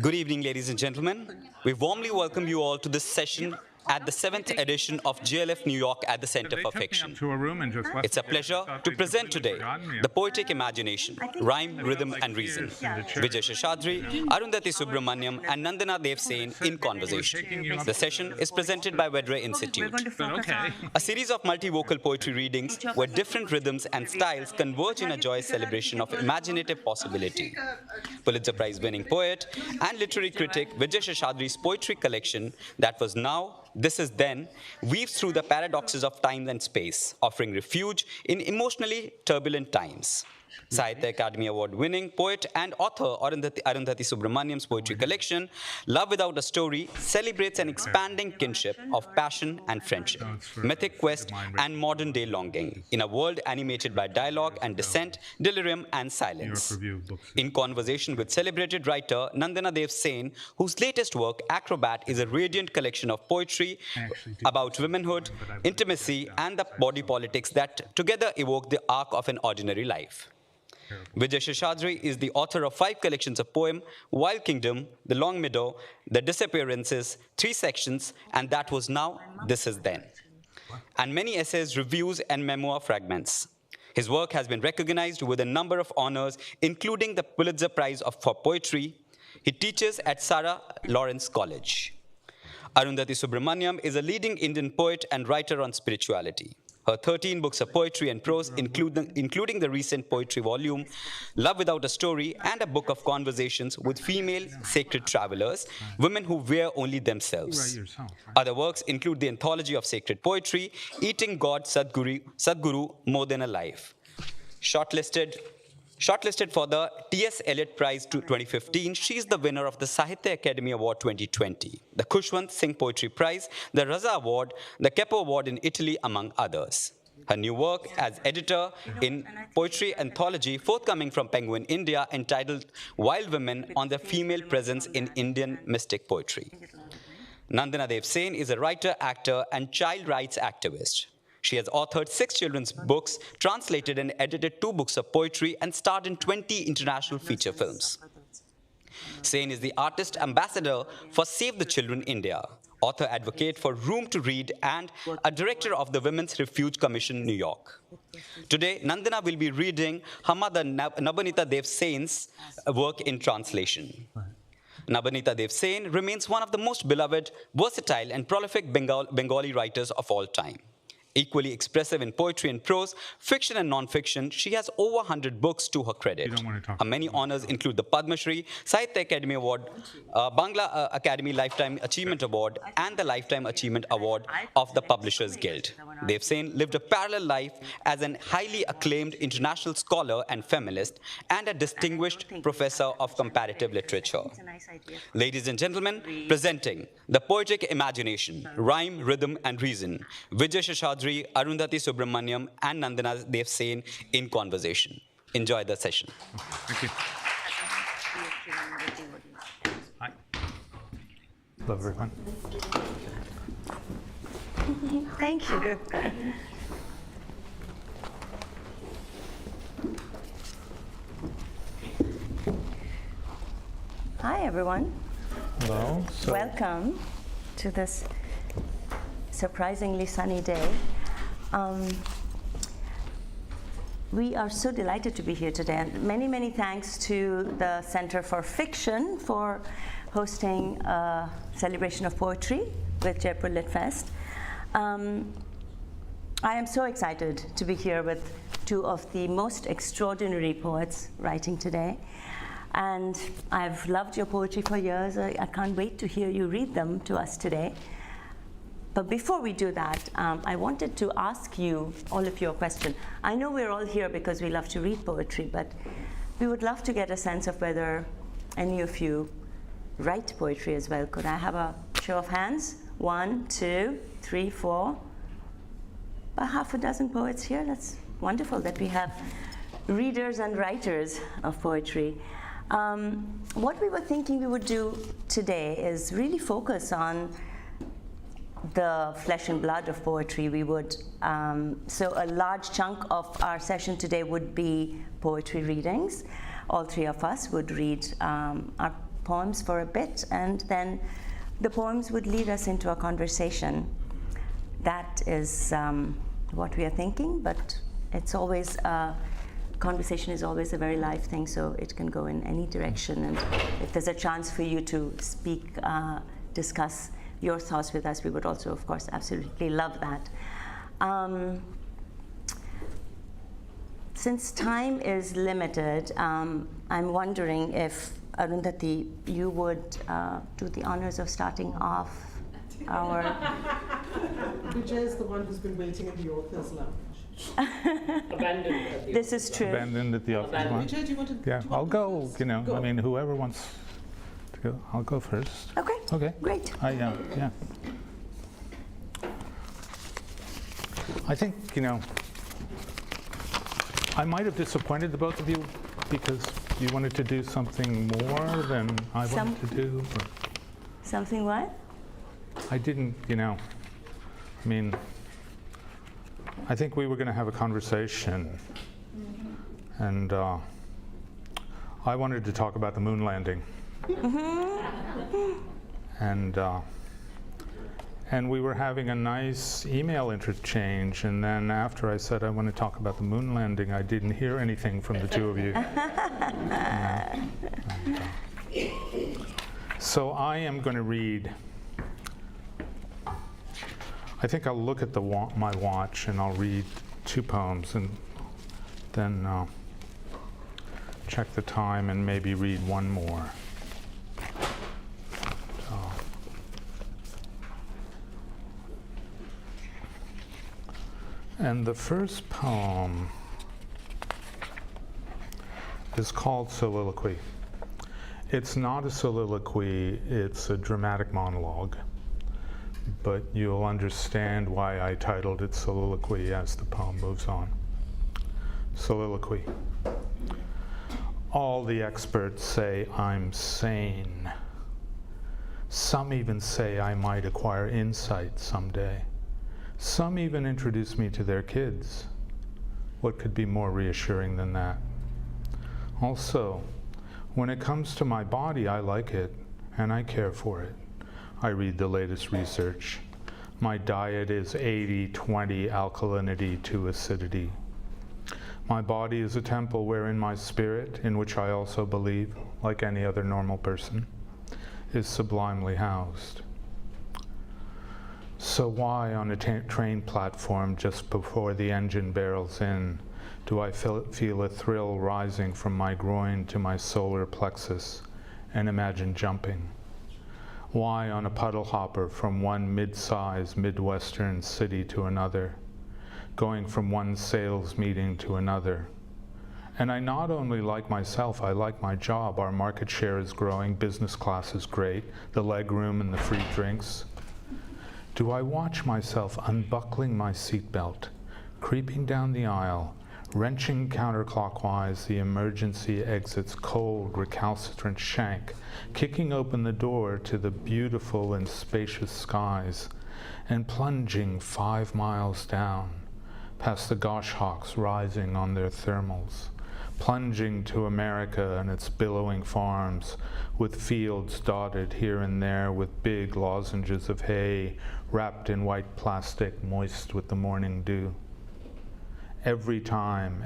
Good evening, ladies and gentlemen. We warmly welcome you all to this session at the 7th edition of GLF New York at the Center for Fiction. It's a pleasure to present today the Poetic Imagination, Rhyme, Rhythm and Reason. Vijay Seshadri, Arundhathi Subramaniam and Nandana Sen in conversation. The session is presented by Vedre Institute. A series of multi-vocal poetry readings where different rhythms and styles converge in a joyous celebration of imaginative possibility. Pulitzer Prize-winning poet and literary critic Vijay Seshadri's poetry collection that was now, this is then, weaves through the paradoxes of time and space, offering refuge in emotionally turbulent times. Sahitya Academy Award-winning poet and author Arundhathi Subramaniam's poetry collection, Love Without a Story, celebrates an expanding kinship of passion and friendship, mythic quest and modern-day longing, in a world animated by dialogue and dissent, delirium and silence. In conversation with celebrated writer Nandana Sen, whose latest work, Acrobat, is a radiant collection of poetry about womanhood, intimacy, and the body politics that together evoke the arc of an ordinary life. Vijay Seshadri is the author of 5 collections of poem, Wild Kingdom, The Long Meadow, The Disappearances, 3 sections, and That Was Now, This Is Then, and many essays, reviews, and memoir fragments. His work has been recognized with a number of honors, including the Pulitzer Prize for Poetry. He teaches at Sarah Lawrence College. Arundhathi Subramaniam is a leading Indian poet and writer on spirituality. Her 13 books of poetry and prose, including the recent poetry volume, Love Without a Story, and a book of conversations with female sacred travelers, women who wear only themselves. Other works include the anthology of sacred poetry, Eating God Sadguru More Than a Life. Shortlisted for the T.S. Eliot Prize 2015, she is the winner of the Sahitya Academy Award 2020, the Khushwant Singh Poetry Prize, the Raza Award, the Kepo Award in Italy, among others. Her new work as editor in poetry anthology forthcoming from Penguin India, entitled Wild Women, on the female presence in Indian mystic poetry. Nandana Sen is a writer, actor, and child rights activist. She has authored 6 children's books, translated and edited 2 books of poetry, and starred in 20 international feature films. Sen is the artist ambassador for Save the Children India, author advocate for Room to Read, and a director of the Women's Refuge Commission, New York. Today, Nandana will be reading her mother Nabanita Sen's work in translation. Nabanita Sen remains one of the most beloved, versatile, and prolific Bengali writers of all time. Equally expressive in poetry and prose, fiction and non-fiction, she has over 100 books to her credit. Her many honors include the Padma Shri, Sahitya Academy Award, Bangla Academy Lifetime Achievement Award, and the Lifetime Achievement Award of the Publishers Guild. Dev Sen lived a parallel life as an highly acclaimed international scholar and feminist, and a distinguished professor of comparative literature. Ladies and gentlemen, presenting the Poetic Imagination, Rhyme, Rhythm and Reason, Vijay Seshadri, Arundhathi Subramaniam, and Nandana Sen in conversation. Enjoy the session. Thank you. Hi. Hello, everyone. Thank you. Hi, everyone. Hello. Welcome to this surprisingly sunny day. We are so delighted to be here today, and many, many thanks to the Center for Fiction for hosting a celebration of poetry with Jaipur Lit Fest. I am so excited to be here with 2 of the most extraordinary poets writing today. And I've loved your poetry for years. I can't wait to hear you read them to us today. But before we do that, I wanted to ask you all of you a question. I know we're all here because we love to read poetry, but we would love to get a sense of whether any of you write poetry as well. Could I have a show of hands? 1, 2, 3, 4. About half a dozen poets here. That's wonderful that we have readers and writers of poetry. What we were thinking we would do today is really focus on the flesh and blood of poetry. We would, so a large chunk of our session today would be poetry readings. all three of us would read our poems for a bit, and then the poems would lead us into a conversation. That is what we are thinking, but it's always, conversation is always a very live thing, so it can go in any direction. And if there's a chance for you to speak, discuss your thoughts with us, we would also, of course, absolutely love that. Since time is limited, I'm wondering if, Arundhathi, you would do the honors of starting off our... Vijay is the one who's been waiting in the author's lounge. Abandoned at the This is true. Abandoned at the office. Abandoned. Vijay, do you want to? Yeah, do you want I'll to go. first? You know, Go. I mean, whoever wants to go, I'll go first. Okay, Okay. great. Yeah. I think, you know, I might have disappointed the both of you because you wanted to do something more than I wanted to do. Or Something what? I didn't, you know, I mean, I think we were going to have a conversation, and I wanted to talk about the moon landing. And we were having a nice email interchange, and then after I said I want to talk about the moon landing, I didn't hear anything from the two of you. So I am going to read. I think I'll look at my watch and I'll read 2 poems, and then check the time and maybe read one more. And the first poem is called Soliloquy. It's not a soliloquy, it's a dramatic monologue, but you'll understand why I titled it Soliloquy as the poem moves on. Soliloquy. All the experts say I'm sane. Some even say I might acquire insight someday. Some even introduce me to their kids. What could be more reassuring than that? Also, when it comes to my body, I like it and I care for it. I read the latest research. My diet is 80-20 alkalinity to acidity. My body is a temple wherein my spirit, in which I also believe, like any other normal person, is sublimely housed. So why on a train platform just before the engine barrels in do I feel a thrill rising from my groin to my solar plexus and imagine jumping? Why on a puddle hopper from one mid-sized Midwestern city to another, going from one sales meeting to another? And I not only like myself, I like my job. Our market share is growing, business class is great, the leg room and the free drinks. Do I watch myself unbuckling my seatbelt, creeping down the aisle, wrenching counterclockwise the emergency exit's cold, recalcitrant shank, kicking open the door to the beautiful and spacious skies, and plunging 5 miles down, past the goshawks rising on their thermals, plunging to America and its billowing farms, with fields dotted here and there with big lozenges of hay wrapped in white plastic moist with the morning dew. Every time,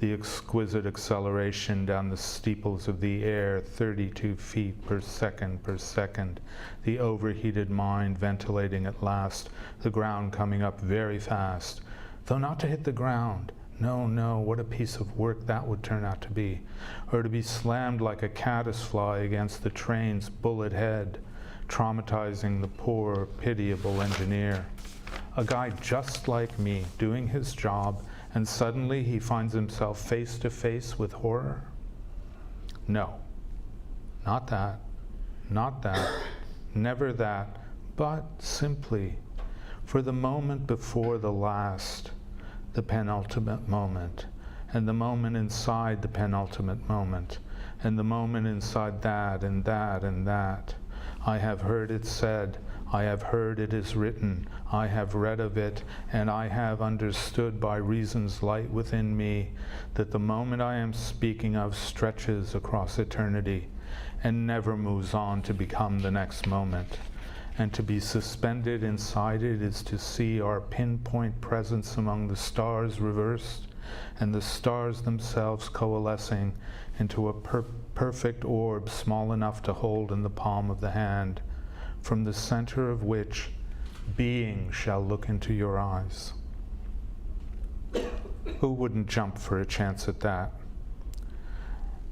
the exquisite acceleration down the steeples of the air, 32 feet per second, the overheated mind ventilating at last, the ground coming up very fast, though not to hit the ground. No, what a piece of work that would turn out to be. Or to be slammed like a caddisfly against the train's bullet head, traumatizing the poor, pitiable engineer. A guy just like me, doing his job, and suddenly he finds himself face to face with horror? No, not that, never that, but simply, for the moment before the last, the penultimate moment, and the moment inside the penultimate moment, and the moment inside that and that and that. I have heard it said, I have heard it is written, I have read of it, and I have understood by reason's light within me that the moment I am speaking of stretches across eternity and never moves on to become the next moment. And to be suspended inside it is to see our pinpoint presence among the stars reversed, and the stars themselves coalescing into a perfect orb small enough to hold in the palm of the hand, from the center of which being shall look into your eyes. Who wouldn't jump for a chance at that?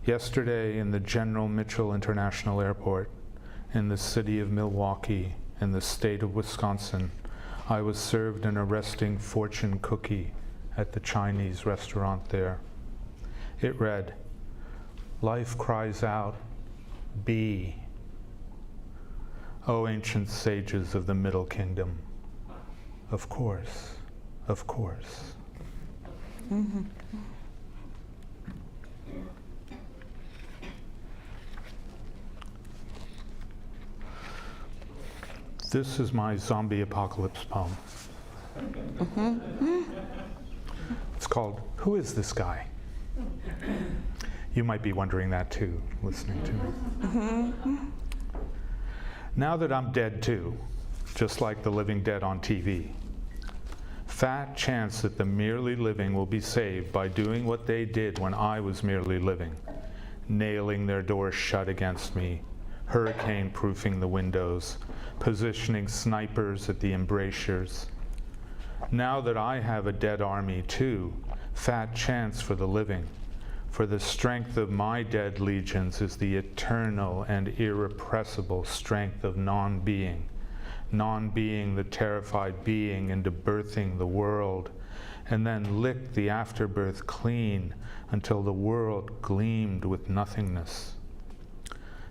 Yesterday in the General Mitchell International Airport, in the city of Milwaukee, in the state of Wisconsin, I was served an arresting fortune cookie at the Chinese restaurant there. It read, "Life cries out, be. O ancient sages of the Middle Kingdom." Of course, of course. Mm-hmm. This is my zombie apocalypse poem. Mm-hmm. It's called, Who is this guy? You might be wondering that too, listening to me. Mm-hmm. Now that I'm dead too, just like the living dead on TV, fat chance that the merely living will be saved by doing what they did when I was merely living, nailing their doors shut against me, hurricane-proofing the windows, positioning snipers at the embrasures. Now that I have a dead army too, fat chance for the living, for the strength of my dead legions is the eternal and irrepressible strength of non-being, non-being the terrified being into birthing the world, and then licked the afterbirth clean until the world gleamed with nothingness.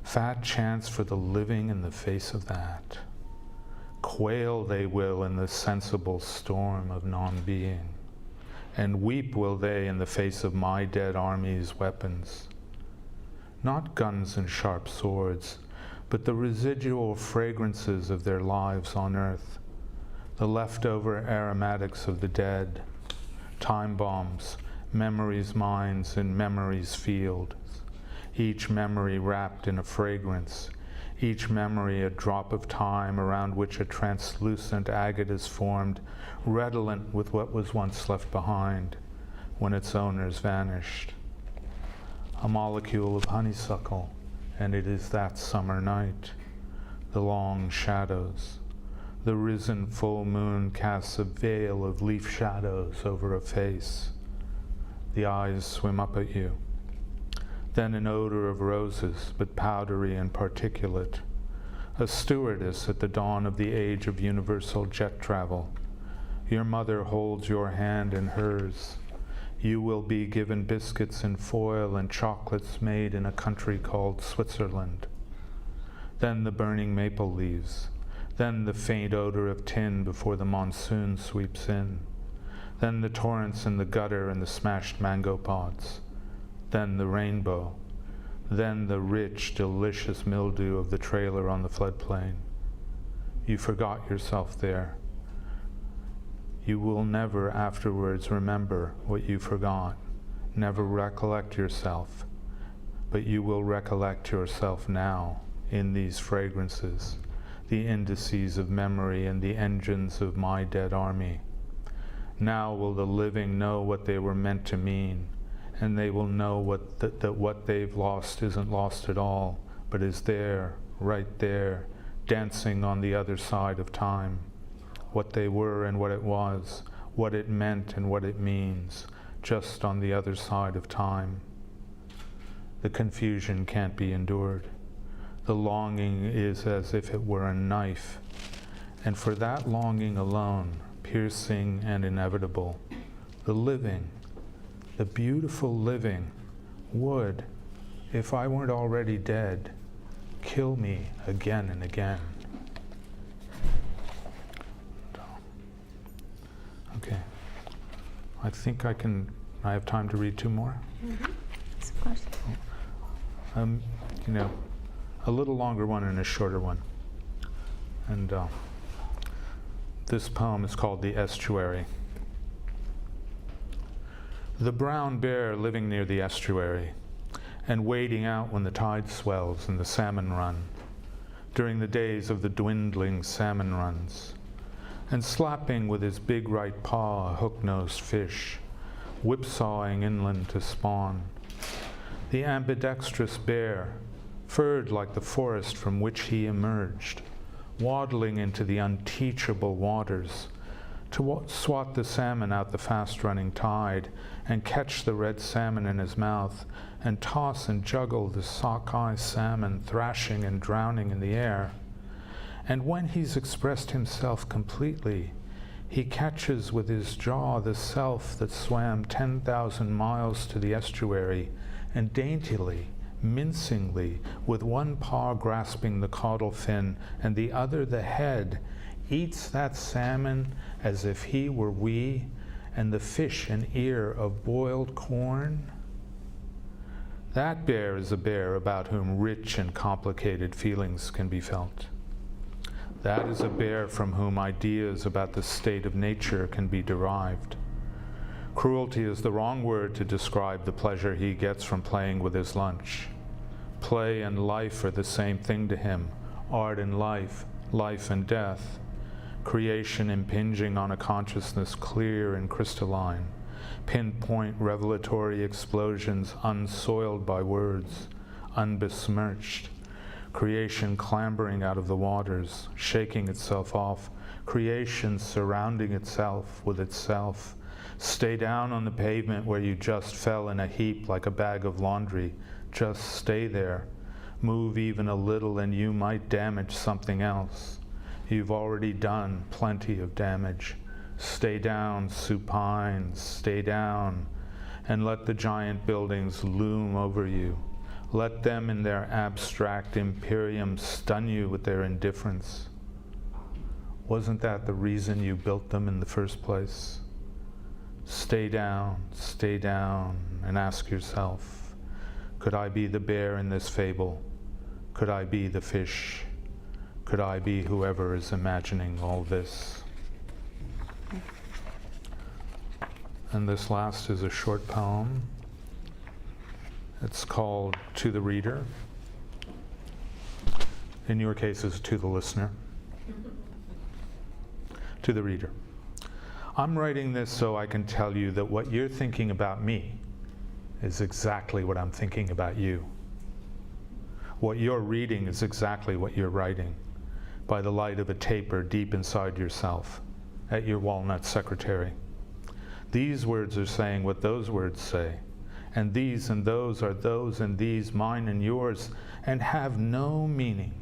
Fat chance for the living in the face of that. Quail they will in the sensible storm of non-being, and weep will they in the face of my dead army's weapons. Not guns and sharp swords, but the residual fragrances of their lives on earth, the leftover aromatics of the dead, time bombs, memories' mines and memories' fields, each memory wrapped in a fragrance, each memory a drop of time around which a translucent agate is formed, redolent with what was once left behind when its owners vanished. A molecule of honeysuckle, and it is that summer night. The long shadows. The risen full moon casts a veil of leaf shadows over a face. The eyes swim up at you. Then an odor of roses, but powdery and particulate. A stewardess at the dawn of the age of universal jet travel. Your mother holds your hand in hers. You will be given biscuits in foil and chocolates made in a country called Switzerland. Then the burning maple leaves. Then the faint odor of tin before the monsoon sweeps in. Then the torrents in the gutter and the smashed mango pods. Then the rainbow. Then the rich, delicious mildew of the trailer on the floodplain. You forgot yourself there. You will never afterwards remember what you forgot, never recollect yourself, but you will recollect yourself now in these fragrances, the indices of memory and the engines of my dead army. Now will the living know what they were meant to mean, and they will know that what they've lost isn't lost at all, but is there, right there, dancing on the other side of time. What they were and what it was, what it meant and what it means, just on the other side of time. The confusion can't be endured. The longing is as if it were a knife, and for that longing alone, piercing and inevitable, the living, the beautiful living, would, if I weren't already dead, kill me again and again. Okay. I think I have time to read two more? Mm-hmm. Of course. A little longer one and a shorter one. And this poem is called The Estuary. The brown bear living near the estuary and wading out when the tide swells and the salmon run, during the days of the dwindling salmon runs, and slapping with his big right paw a hook-nosed fish, whipsawing inland to spawn. The ambidextrous bear, furred like the forest from which he emerged, waddling into the unteachable waters to swat the salmon out the fast-running tide and catch the red salmon in his mouth and toss and juggle the sockeye salmon thrashing and drowning in the air. And when he's expressed himself completely, he catches with his jaw the self that swam 10,000 miles to the estuary and daintily, mincingly, with one paw grasping the caudal fin and the other the head, eats that salmon as if he were we and the fish an ear of boiled corn. That bear is a bear about whom rich and complicated feelings can be felt. That is a bear from whom ideas about the state of nature can be derived. Cruelty is the wrong word to describe the pleasure he gets from playing with his lunch. Play and life are the same thing to him, art and life, life and death. Creation impinging on a consciousness clear and crystalline, pinpoint revelatory explosions unsoiled by words, unbesmirched. Creation clambering out of the waters, shaking itself off, creation surrounding itself with itself. Stay down on the pavement where you just fell in a heap like a bag of laundry. Just stay there. Move even a little and you might damage something else. You've already done plenty of damage. Stay down, supine, stay down, and let the giant buildings loom over you. Let them in their abstract imperium stun you with their indifference. Wasn't that the reason you built them in the first place? Stay down, and ask yourself, could I be the bear in this fable? Could I be the fish? Could I be whoever is imagining all this? And this last is a short poem. It's called To the Reader. In your case, it's to the listener. To the reader. I'm writing this so I can tell you that what you're thinking about me is exactly what I'm thinking about you. What you're reading is exactly what you're writing, by the light of a taper deep inside yourself, at your walnut secretary. These words are saying what those words say, and these and those are those and these, mine and yours, and have no meaning,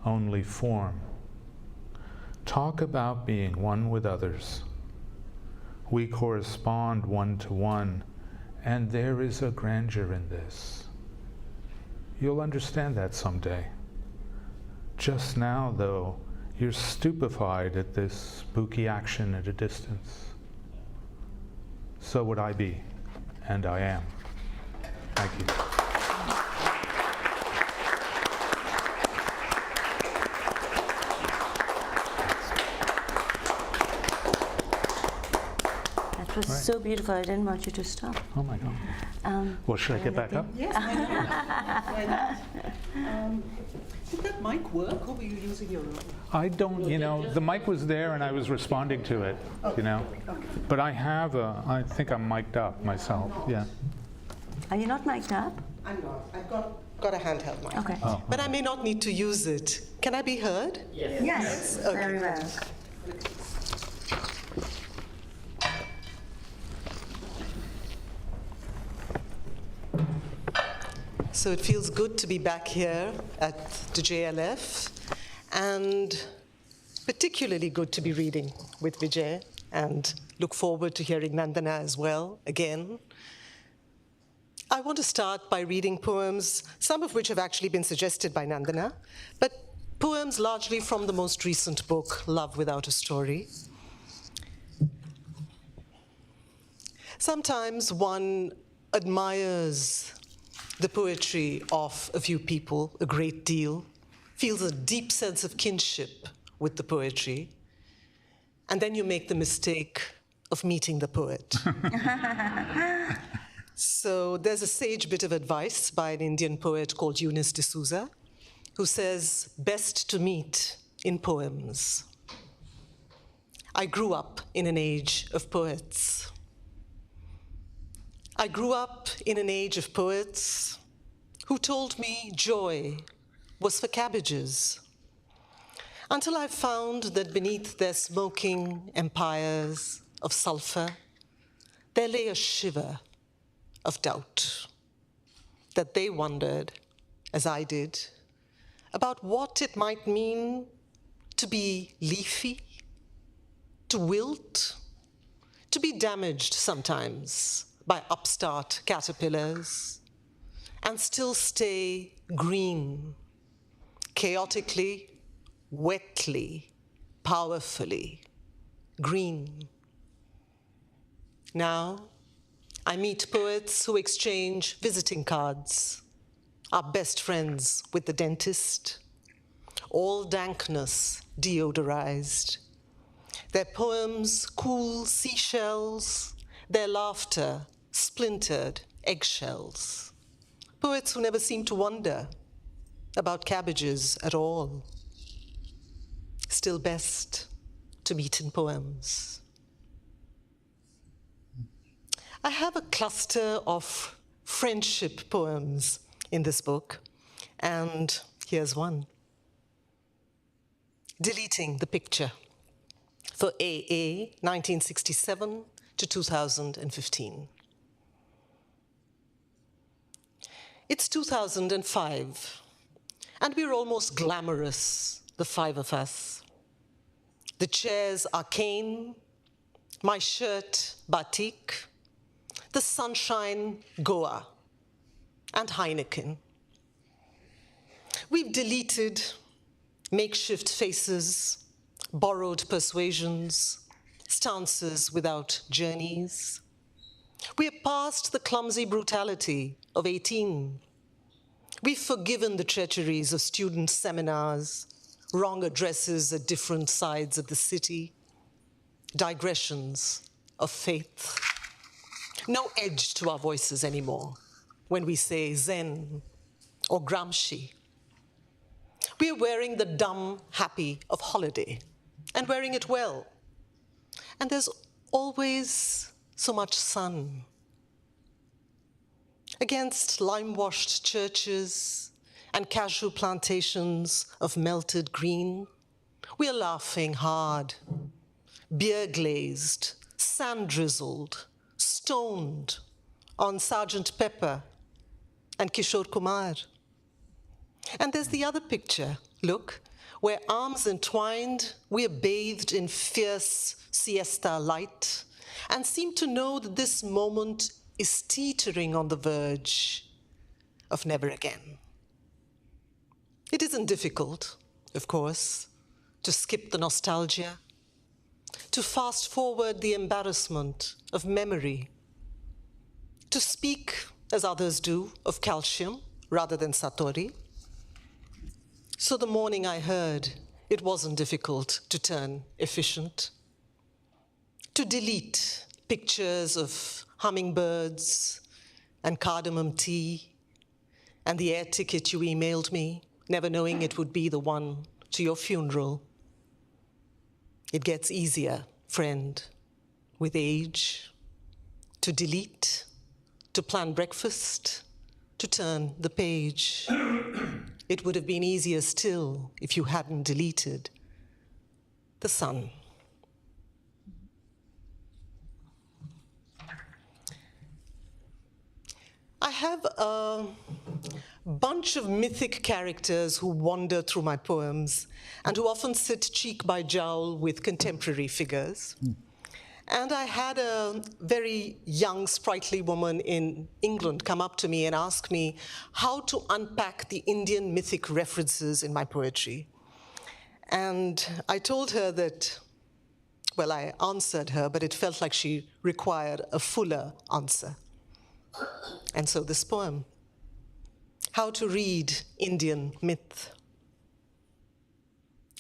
only form. Talk about being one with others. We correspond one to one, and there is a grandeur in this. You'll understand that someday. Just now, though, you're stupefied at this spooky action at a distance. So would I be, and I am. Thank you. That was so beautiful. I didn't want you to stop. Oh my God. Well, should I get back up? Yes, why not? Did that mic work, or were you using your own? I don't, the mic was there and I was responding to it, Okay. But I think I'm mic'd up myself, yeah. Are you not mic'd up? I'm not. I've got a handheld mic. Okay. Oh. But I may not need to use it. Can I be heard? Yes. Yes. Okay. Very well. So it feels good to be back here at the JLF, and particularly good to be reading with Vijay, and look forward to hearing Nandana as well again. I want to start by reading poems, some of which have actually been suggested by Nandana, but poems largely from the most recent book, Love Without a Story. Sometimes one admires the poetry of a few people a great deal, feels a deep sense of kinship with the poetry, and then you make the mistake of meeting the poet. So there's a sage bit of advice by an Indian poet called Eunice D'Souza, who says, best to meet in poems. I grew up in an age of poets. I grew up in an age of poets who told me joy was for cabbages, until I found that beneath their smoking empires of sulfur, there lay a shiver of doubt, that they wondered, as I did, about what it might mean to be leafy, to wilt, to be damaged sometimes by upstart caterpillars, and still stay green, chaotically, wetly, powerfully green. Now, I meet poets who exchange visiting cards, are best friends with the dentist, all dankness deodorized. Their poems cool seashells, their laughter splintered eggshells. Poets who never seem to wonder about cabbages at all. Still best to meet in poems. I have a cluster of friendship poems in this book, and here's one. Deleting the Picture, for AA, 1967 to 2015. It's 2005, and we're almost glamorous, the five of us. The chairs are cane, my shirt batik, the sunshine Goa, and Heineken. We've deleted makeshift faces, borrowed persuasions, stances without journeys. We're past the clumsy brutality of 18. We've forgiven the treacheries of student seminars, wrong addresses at different sides of the city, digressions of faith. No edge to our voices anymore when we say Zen or Gramsci. We are wearing the dumb happy of holiday and wearing it well. And there's always so much sun. Against lime-washed churches and cashew plantations of melted green, we are laughing hard, beer-glazed, sand-drizzled, stoned on Sergeant Pepper and Kishore Kumar. And there's the other picture, look, where arms entwined, we are bathed in fierce siesta light and seem to know that this moment is teetering on the verge of never again. It isn't difficult, of course, to skip the nostalgia, to fast forward the embarrassment of memory, to speak, as others do, of calcium rather than satori. So the morning I heard, it wasn't difficult to turn efficient, to delete pictures of hummingbirds and cardamom tea and the air ticket you emailed me, never knowing it would be the one to your funeral. It gets easier, friend, with age, to delete, to plan breakfast, to turn the page. It would have been easier still if you hadn't deleted the sun. I have a bunch of mythic characters who wander through my poems and who often sit cheek by jowl with contemporary figures. And I had a very young, sprightly woman in England come up to me and ask me how to unpack the Indian mythic references in my poetry. And I told her that, well, I answered her, but it felt like she required a fuller answer. And so this poem, How to Read Indian Myth.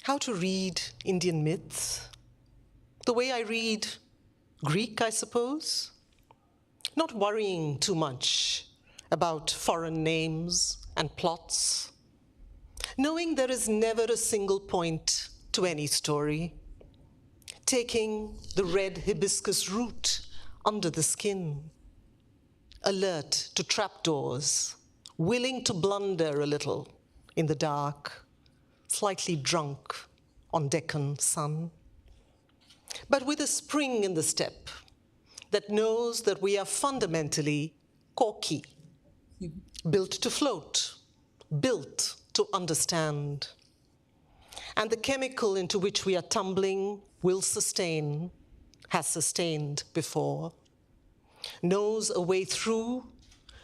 how to read Indian myths, the way I read Greek, I suppose, not worrying too much about foreign names and plots, knowing there is never a single point to any story, taking the red hibiscus root under the skin, alert to trapdoors, willing to blunder a little in the dark, slightly drunk on Deccan sun, but with a spring in the step that knows that we are fundamentally corky, built to float, built to understand. And the chemical into which we are tumbling will sustain, has sustained before, knows a way through,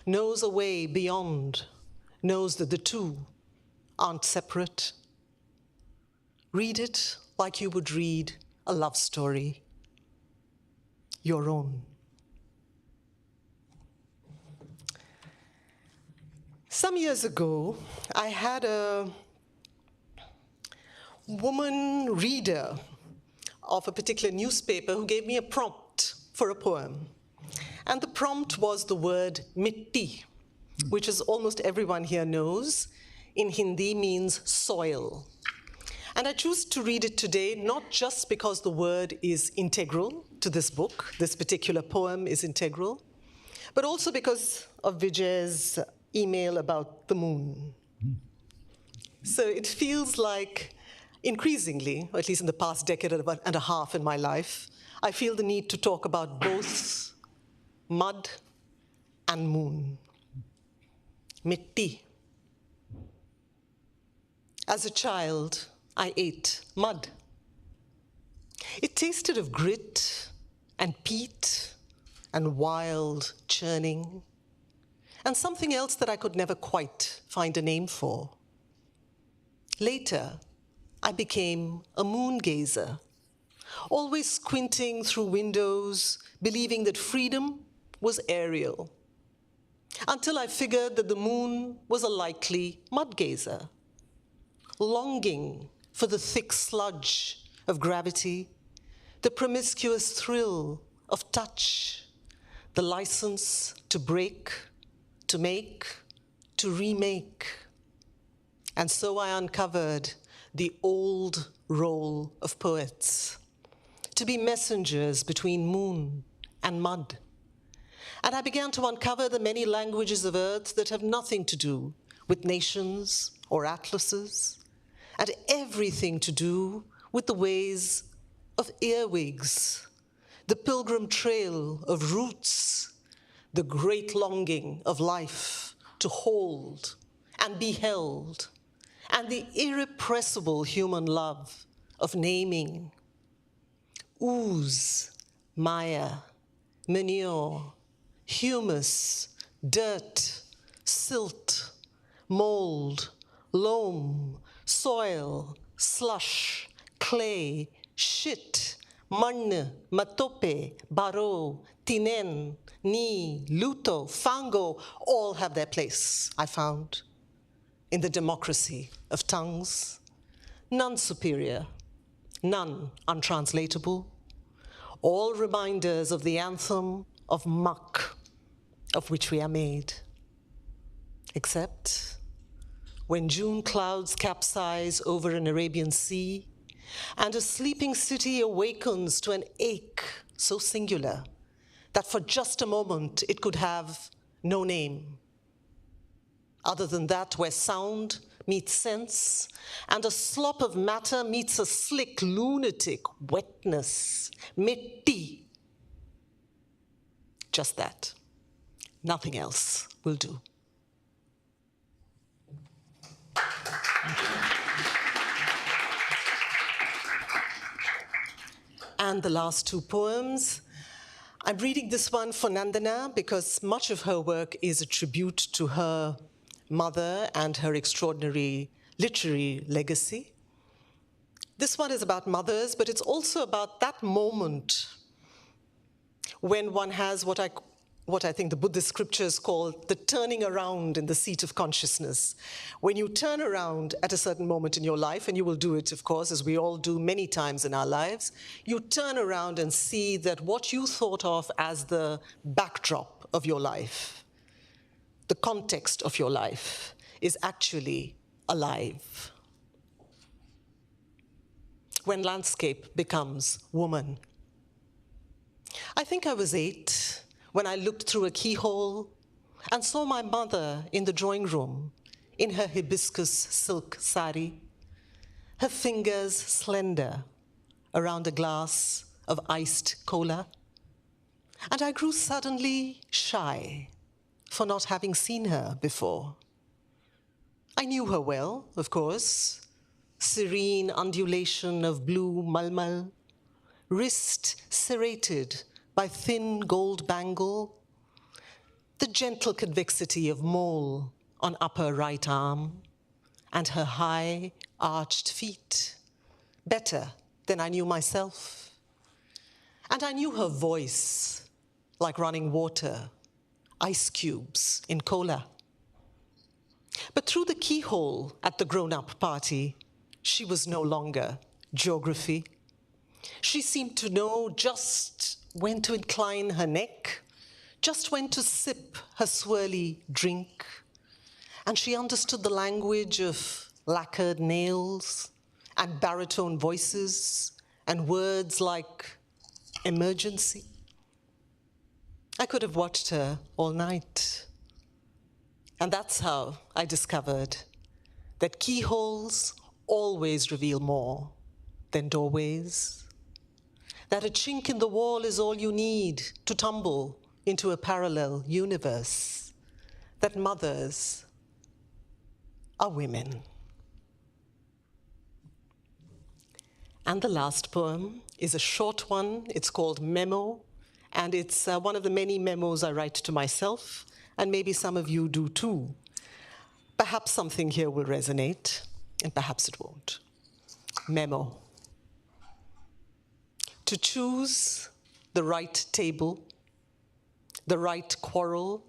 knows a way beyond, knows that the two aren't separate. Read it like you would read a love story, your own. Some years ago, I had a woman reader of a particular newspaper who gave me a prompt for a poem. And the prompt was the word mitti, which, as almost everyone here knows, in Hindi means soil. And I choose to read it today, not just because the word is integral to this book, this particular poem is integral, but also because of Vijay's email about the moon. So it feels like, increasingly, or at least in the past decade and a half in my life, I feel the need to talk about both mud and moon. Mitti. As a child, I ate mud. It tasted of grit and peat and wild churning, and something else that I could never quite find a name for. Later, I became a moon gazer, always squinting through windows, believing that freedom was aerial, until I figured that the moon was a likely mud gazer, longing for the thick sludge of gravity, the promiscuous thrill of touch, the license to break, to make, to remake. And so I uncovered the old role of poets, to be messengers between moon and mud. And I began to uncover the many languages of earth that have nothing to do with nations or atlases, and everything to do with the ways of earwigs, the pilgrim trail of roots, the great longing of life to hold and be held, and the irrepressible human love of naming. Ooze, maya, manure, humus, dirt, silt, mold, loam, soil, slush, clay, shit, mann, matope, baro, tinen, ni, luto, fango, all have their place, I found, in the democracy of tongues. None superior, none untranslatable, all reminders of the anthem of muck of which we are made. Except when June clouds capsize over an Arabian sea and a sleeping city awakens to an ache so singular that for just a moment it could have no name. Other than that, where sound meets sense and a slop of matter meets a slick lunatic wetness, mitti. Just that. Nothing else will do. And the last two poems. I'm reading this one for Nandana because much of her work is a tribute to her mother and her extraordinary literary legacy. This one is about mothers, but it's also about that moment when one has what I what I think the Buddhist scriptures call the turning around in the seat of consciousness. When you turn around at a certain moment in your life, and you will do it, of course, as we all do many times in our lives, you turn around and see that what you thought of as the backdrop of your life, the context of your life, is actually alive. When landscape becomes woman. I think I was 8 when I looked through a keyhole and saw my mother in the drawing room in her hibiscus silk sari, her fingers slender around a glass of iced cola. And I grew suddenly shy for not having seen her before. I knew her well, of course. Serene undulation of blue malmal, wrist serrated by thin gold bangle, the gentle convexity of mole on upper right arm, and her high arched feet, better than I knew myself. And I knew her voice like running water, ice cubes in cola. But through the keyhole at the grown-up party, she was no longer geography. She seemed to know just when to incline her neck, just when to sip her swirly drink. And she understood the language of lacquered nails and baritone voices and words like emergency. I could have watched her all night. And that's how I discovered that keyholes always reveal more than doorways. That a chink in the wall is all you need to tumble into a parallel universe. That mothers are women. And the last poem is a short one. It's called Memo, and it's one of the many memos I write to myself, and maybe some of you do too. Perhaps something here will resonate, and perhaps it won't. Memo. To choose the right table, the right quarrel,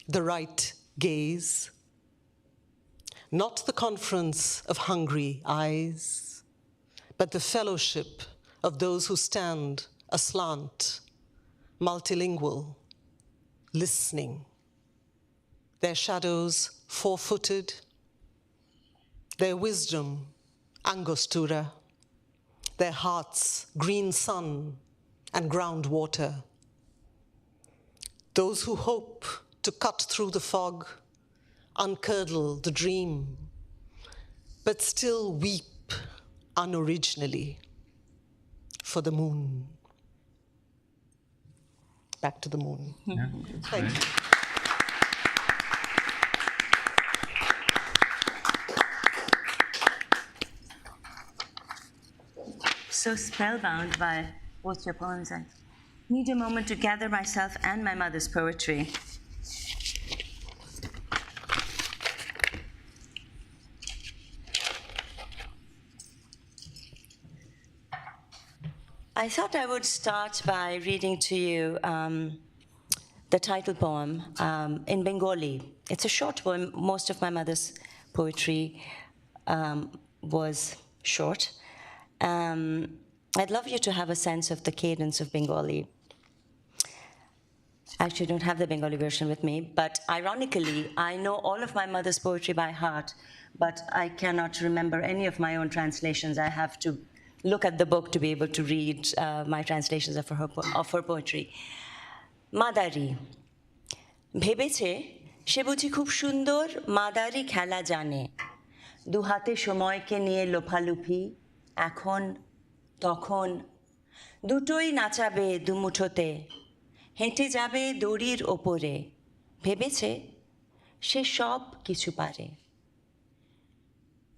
the right gaze, not the conference of hungry eyes, but the fellowship of those who stand aslant, multilingual, listening, their shadows four-footed, their wisdom angostura, their hearts green sun and groundwater. Those who hope to cut through the fog, uncurdle the dream, but still weep unoriginally for the moon. Back to the moon. Yeah. Thank you. So spellbound by both your poems. I need a moment to gather myself and my mother's poetry. I thought I would start by reading to you the title poem in Bengali. It's a short poem. Most of my mother's poetry was short. I'd love you to have a sense of the cadence of Bengali. I actually don't have the Bengali version with me, but ironically, I know all of my mother's poetry by heart, but I cannot remember any of my own translations. I have to look at the book to be able to read my translations of her poetry. Madari. ভেবেছে সে বুঝি খুব সুন্দর মাদারি খেলা জানে দুহাতে সময়কে নিয়ে লোফালুফি এখন তখন দুটোই নাচাবে দুমুঠোতে হেঁটে যাবে দড়ির ওপরে ভেবেছে সে সব কিছু পারে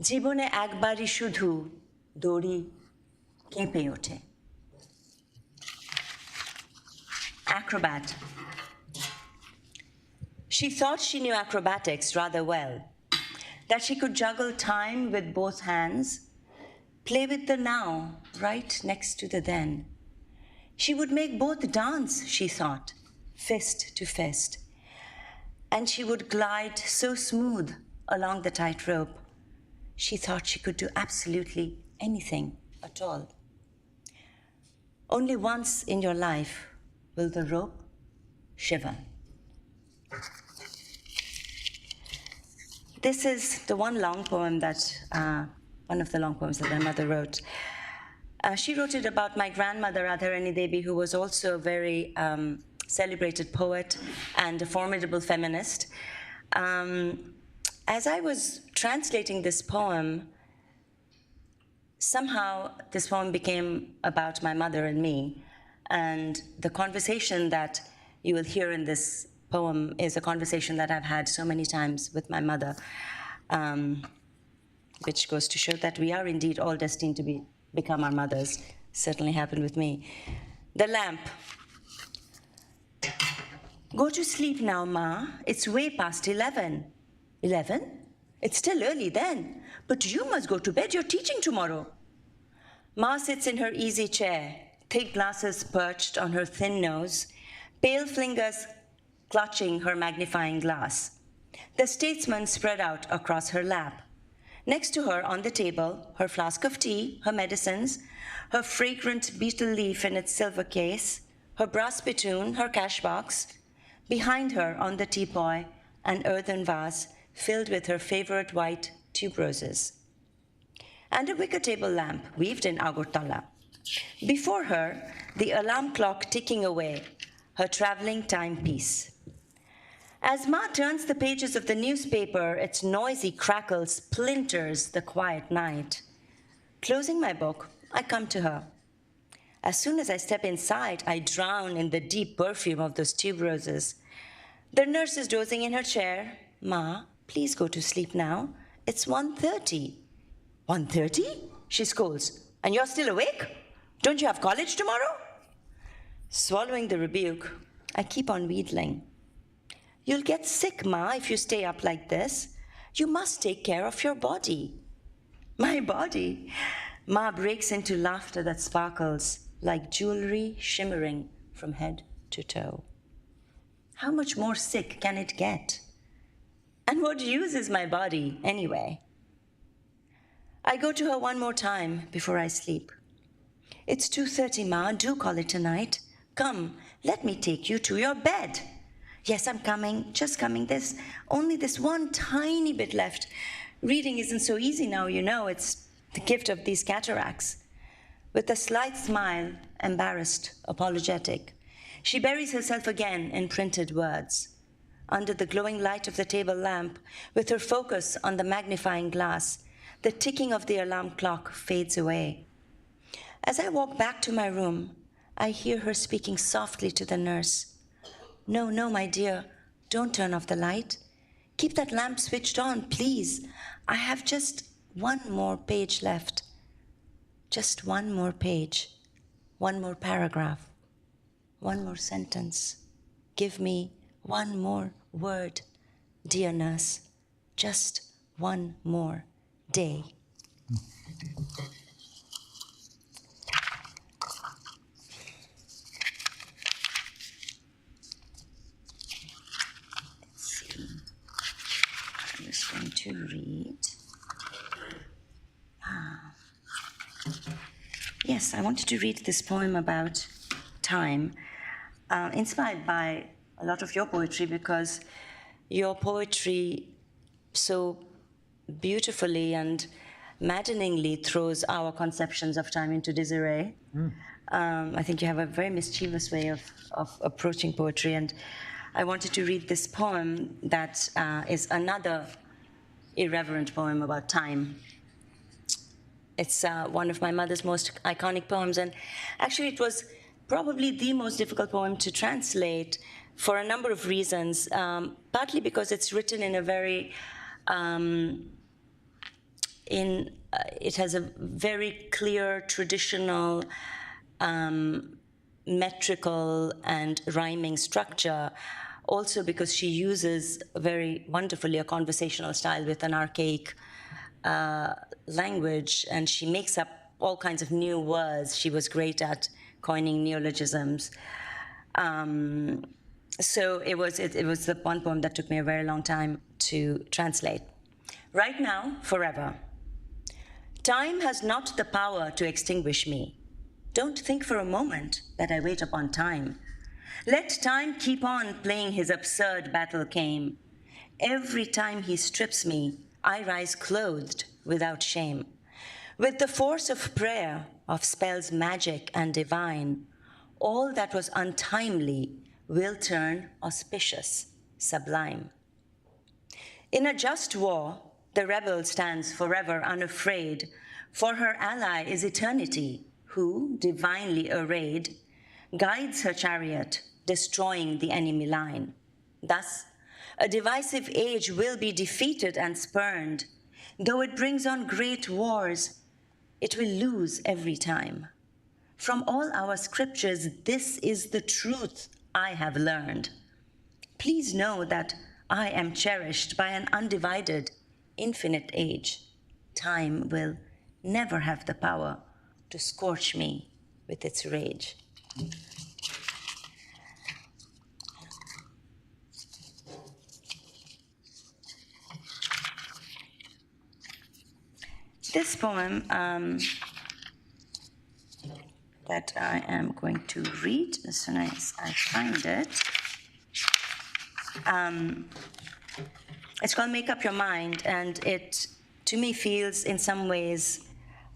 জীবনে একবারই শুধু দড়ি কেঁপে ওঠে Acrobat. She thought she knew acrobatics rather well, that she could juggle time with both hands, play with the now right next to the then. She would make both dance, she thought, fist to fist. And she would glide so smooth along the tightrope. She thought she could do absolutely anything at all. Only once in your life will the rope shiver. This is the one long poem that, one of the long poems that my mother wrote. She wrote it about my grandmother, Radharani Devi, who was also a very celebrated poet and a formidable feminist. As I was translating this poem, somehow this poem became about my mother and me. And the conversation that you will hear in this poem is a conversation that I've had so many times with my mother, which goes to show that we are indeed all destined to become our mothers. Certainly happened with me. The lamp. Go to sleep now, Ma. It's way past 11. 11? It's still early then. But you must go to bed. You're teaching tomorrow. Ma sits in her easy chair, thick glasses perched on her thin nose, pale fingers clutching her magnifying glass. The statesman spread out across her lap. Next to her on the table, her flask of tea, her medicines, her fragrant betel leaf in its silver case, her brass spittoon, her cash box. Behind her on the teapoy, an earthen vase filled with her favorite white tuberoses. And a wicker table lamp weaved in agartala. Before her, the alarm clock ticking away, her traveling timepiece. As Ma turns the pages of the newspaper, its noisy crackle splinters the quiet night. Closing my book, I come to her. As soon as I step inside, I drown in the deep perfume of those tuberoses. The nurse is dozing in her chair. Ma, please go to sleep now. It's 1:30. 1:30? She scolds. And you're still awake? Don't you have college tomorrow? Swallowing the rebuke, I keep on wheedling. You'll get sick, Ma, if you stay up like this. You must take care of your body. My body? Ma breaks into laughter that sparkles like jewelry shimmering from head to toe. How much more sick can it get? And what use is my body, anyway? I go to her one more time before I sleep. It's 2:30, Ma. Do call it a night. Come, let me take you to your bed. Yes, I'm coming, just coming. There's only this one tiny bit left. Reading isn't so easy now, you know. It's the gift of these cataracts. With a slight smile, embarrassed, apologetic, she buries herself again in printed words. Under the glowing light of the table lamp, with her focus on the magnifying glass, the ticking of the alarm clock fades away. As I walk back to my room, I hear her speaking softly to the nurse. No, no, my dear, don't turn off the light. Keep that lamp switched on, please. I have just one more page left. Just one more page, one more paragraph, one more sentence. Give me one more word, dear nurse. Just one more day. I'm just going to read. Yes, I wanted to read this poem about time, inspired by a lot of your poetry, because your poetry so beautifully and maddeningly throws our conceptions of time into disarray. I think you have a very mischievous way of approaching poetry, and I wanted to read this poem that is another irreverent poem about time. It's one of my mother's most iconic poems, and actually it was probably the most difficult poem to translate for a number of reasons, partly because it's written in a very, it has a very clear traditional metrical and rhyming structure, also because she uses very wonderfully a conversational style with an archaic language, and she makes up all kinds of new words. She was great at coining neologisms. So it was the one poem that took me a very long time to translate. Right now, forever. Time has not the power to extinguish me. Don't think for a moment that I wait upon time. Let time keep on playing his absurd battle game. Every time he strips me, I rise clothed without shame. With the force of prayer, of spells magic and divine, all that was untimely will turn auspicious, sublime. In a just war, the rebel stands forever unafraid, for her ally is eternity, who, divinely arrayed, guides her chariot, destroying the enemy line. Thus, a divisive age will be defeated and spurned. Though it brings on great wars, it will lose every time. From all our scriptures, this is the truth I have learned. Please know that I am cherished by an undivided, infinite age. Time will never have the power to scorch me with its rage. This poem that I am going to read as soon as I find it, it's called Make Up Your Mind, and it, to me, feels in some ways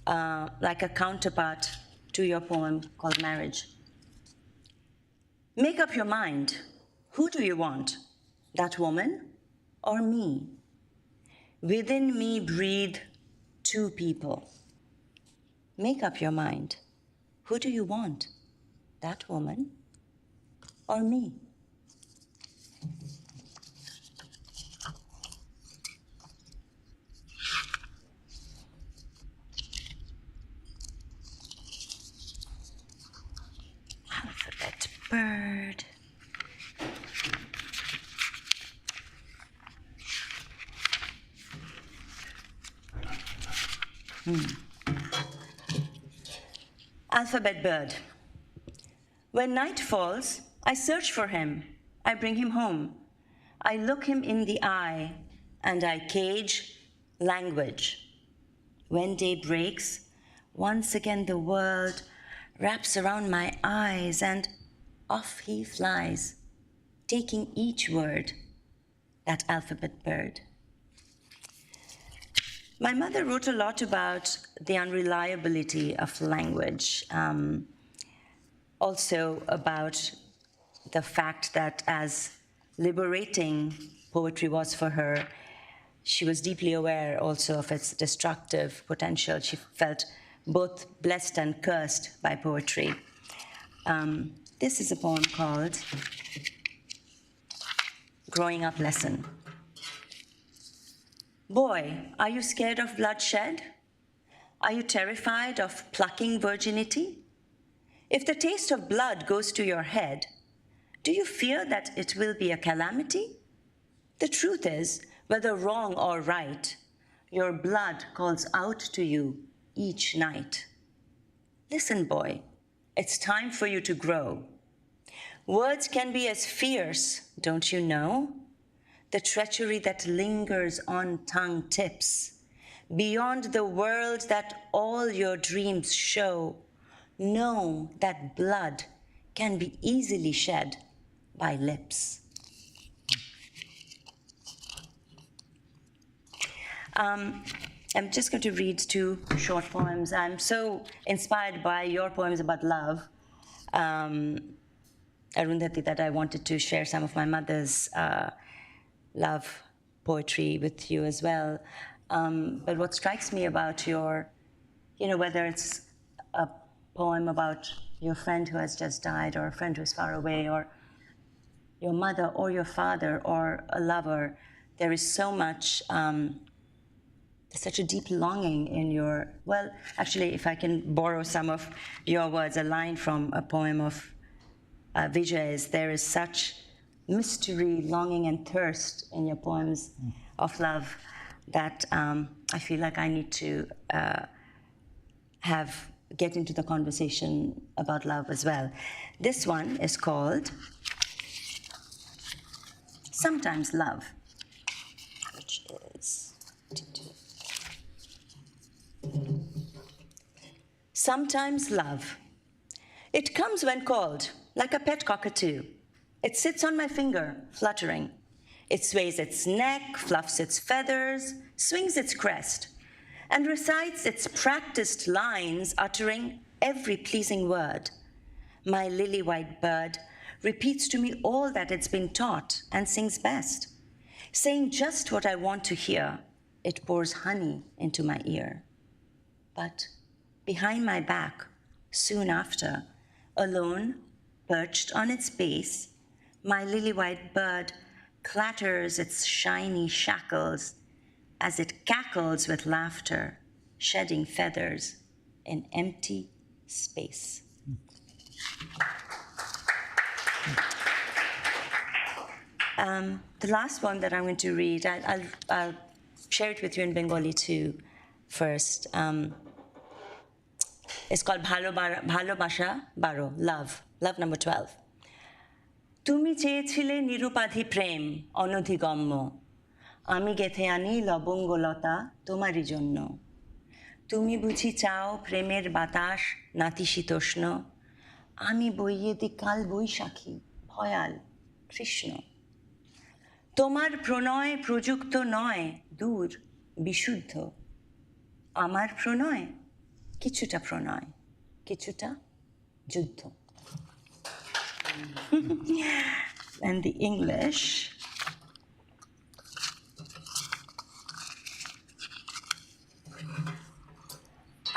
like a counterpart to your poem called Marriage. Make up your mind. Who do you want? That woman or me? Within me breathe two people. Make up your mind. Who do you want? That woman or me? Alphabet bird. Alphabet bird. When night falls, I search for him. I bring him home. I look him in the eye, and I cage language. When day breaks, once again the world wraps around my eyes, and off he flies, taking each word, that alphabet bird. My mother wrote a lot about the unreliability of language, also about the fact that as liberating poetry was for her, she was deeply aware also of its destructive potential. She felt both blessed and cursed by poetry. This is a poem called Growing Up Lesson. Boy, are you scared of bloodshed? Are you terrified of plucking virginity? If the taste of blood goes to your head, do you fear that it will be a calamity? The truth is, whether wrong or right, your blood calls out to you each night. Listen, boy, it's time for you to grow. Words can be as fierce, don't you know? The treachery that lingers on tongue tips, beyond the world that all your dreams show. Know that blood can be easily shed by lips. I'm just going to read two short poems. I'm so inspired by your poems about love, Arundhathi, that I wanted to share some of my mother's love poetry with you as well. But what strikes me about your, whether it's a poem about your friend who has just died, or a friend who's far away, or your mother or your father or a lover, there is so much, such a deep longing in your, well, actually, if I can borrow some of your words, a line from a poem of Vijay's, there is such mystery, longing, and thirst in your poems of love that I feel like I need to get into the conversation about love as well. This one is called Sometimes Love, which is... Sometimes Love. It comes when called, like a pet cockatoo. It sits on my finger, fluttering. It sways its neck, fluffs its feathers, swings its crest, and recites its practiced lines, uttering every pleasing word. My lily-white bird repeats to me all that it's been taught and sings best. Saying just what I want to hear, it pours honey into my ear. But behind my back, soon after, alone, perched on its base, my lily-white bird clatters its shiny shackles as it cackles with laughter, shedding feathers in empty space. The last one that I'm going to read, I'll share it with you in Bengali too first. It's called Bhalobasha Baro, Love number 12. তুমি চেয়েছিলে নিরুপাধি প্রেম অনধিগম্য আমি গেথে আনি লবঙ্গলতা তোমারই জন্য তুমি বুঝি চাও প্রেমের বাতাস নাতিশীতোষ্ণ আমি বইয়ে দি কাল বৈশাখী ভয়াল কৃষ্ণ তোমার প্রণয় প্রযুক্ত নয় দূর বিশুদ্ধ আমার প্রণয় কিছুটা প্রণয় কিছুটা যুদ্ধ. And the English.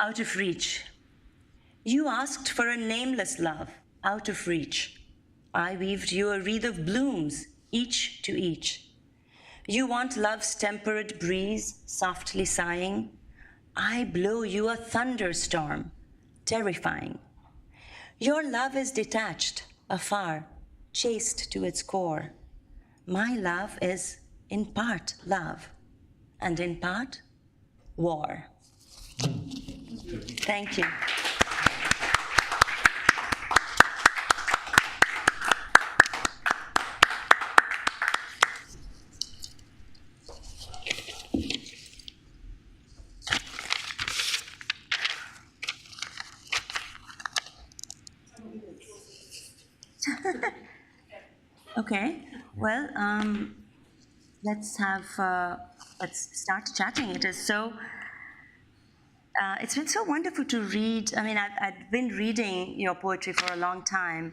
Out of reach. You asked for a nameless love, out of reach. I weaved you a wreath of blooms, each to each. You want love's temperate breeze, softly sighing. I blow you a thunderstorm, terrifying. Your love is detached, afar, chaste to its core. My love is in part love, and in part war. Thank you. Okay, well, let's start chatting. It's been so wonderful to read. I mean, I've been reading your poetry for a long time,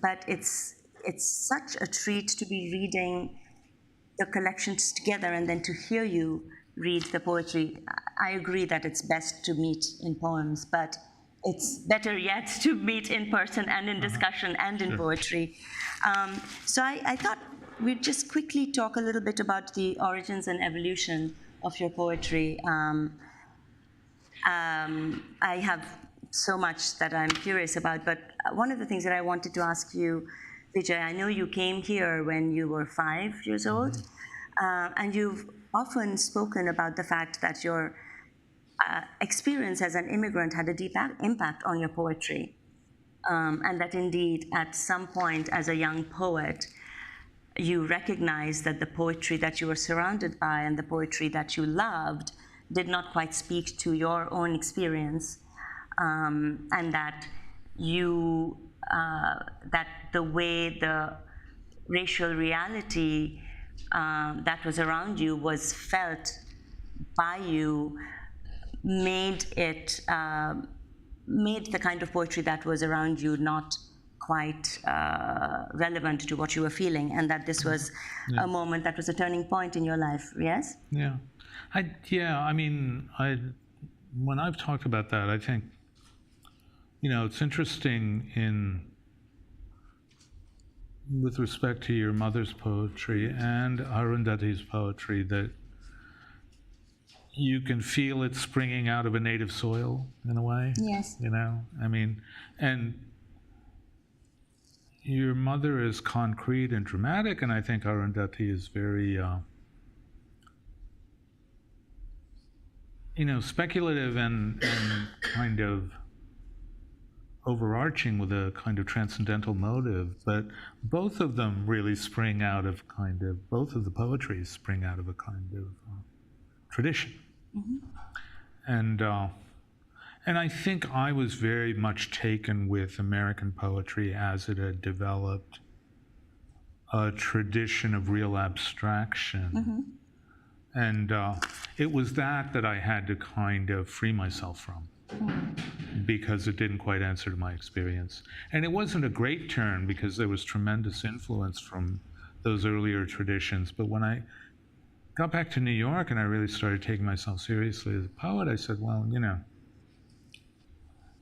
but it's such a treat to be reading the collections together and then to hear you read the poetry. I agree that it's best to meet in poems, but it's better yet to meet in person and in discussion and in poetry. So I thought we'd just quickly talk a little bit about the origins and evolution of your poetry. I have so much that I'm curious about, but one of the things that I wanted to ask you, Vijay, I know you came here when you were 5 years old, and you've often spoken about the fact that your experience as an immigrant had a deep impact on your poetry, and that indeed at some point as a young poet you recognized that the poetry that you were surrounded by and the poetry that you loved did not quite speak to your own experience, and that that the way the racial reality that was around you was felt by you made the kind of poetry that was around you not quite relevant to what you were feeling, and that this was a moment that was a turning point in your life. Yes? Yeah. I mean, when I've talked about that, I think, it's interesting with respect to your mother's poetry and Arundhati's poetry that you can feel it springing out of a native soil in a way. Yes. I mean, and your mother is concrete and dramatic, and I think Arundhati is very, speculative and kind of overarching with a kind of transcendental motive, but both of them really spring out of both of the poetries spring out of a kind of tradition. And I think I was very much taken with American poetry as it had developed a tradition of real abstraction. And it was that I had to kind of free myself from, because it didn't quite answer to my experience. And it wasn't a great turn, because there was tremendous influence from those earlier traditions. But when I got back to New York and I really started taking myself seriously as a poet, I said, well, you know,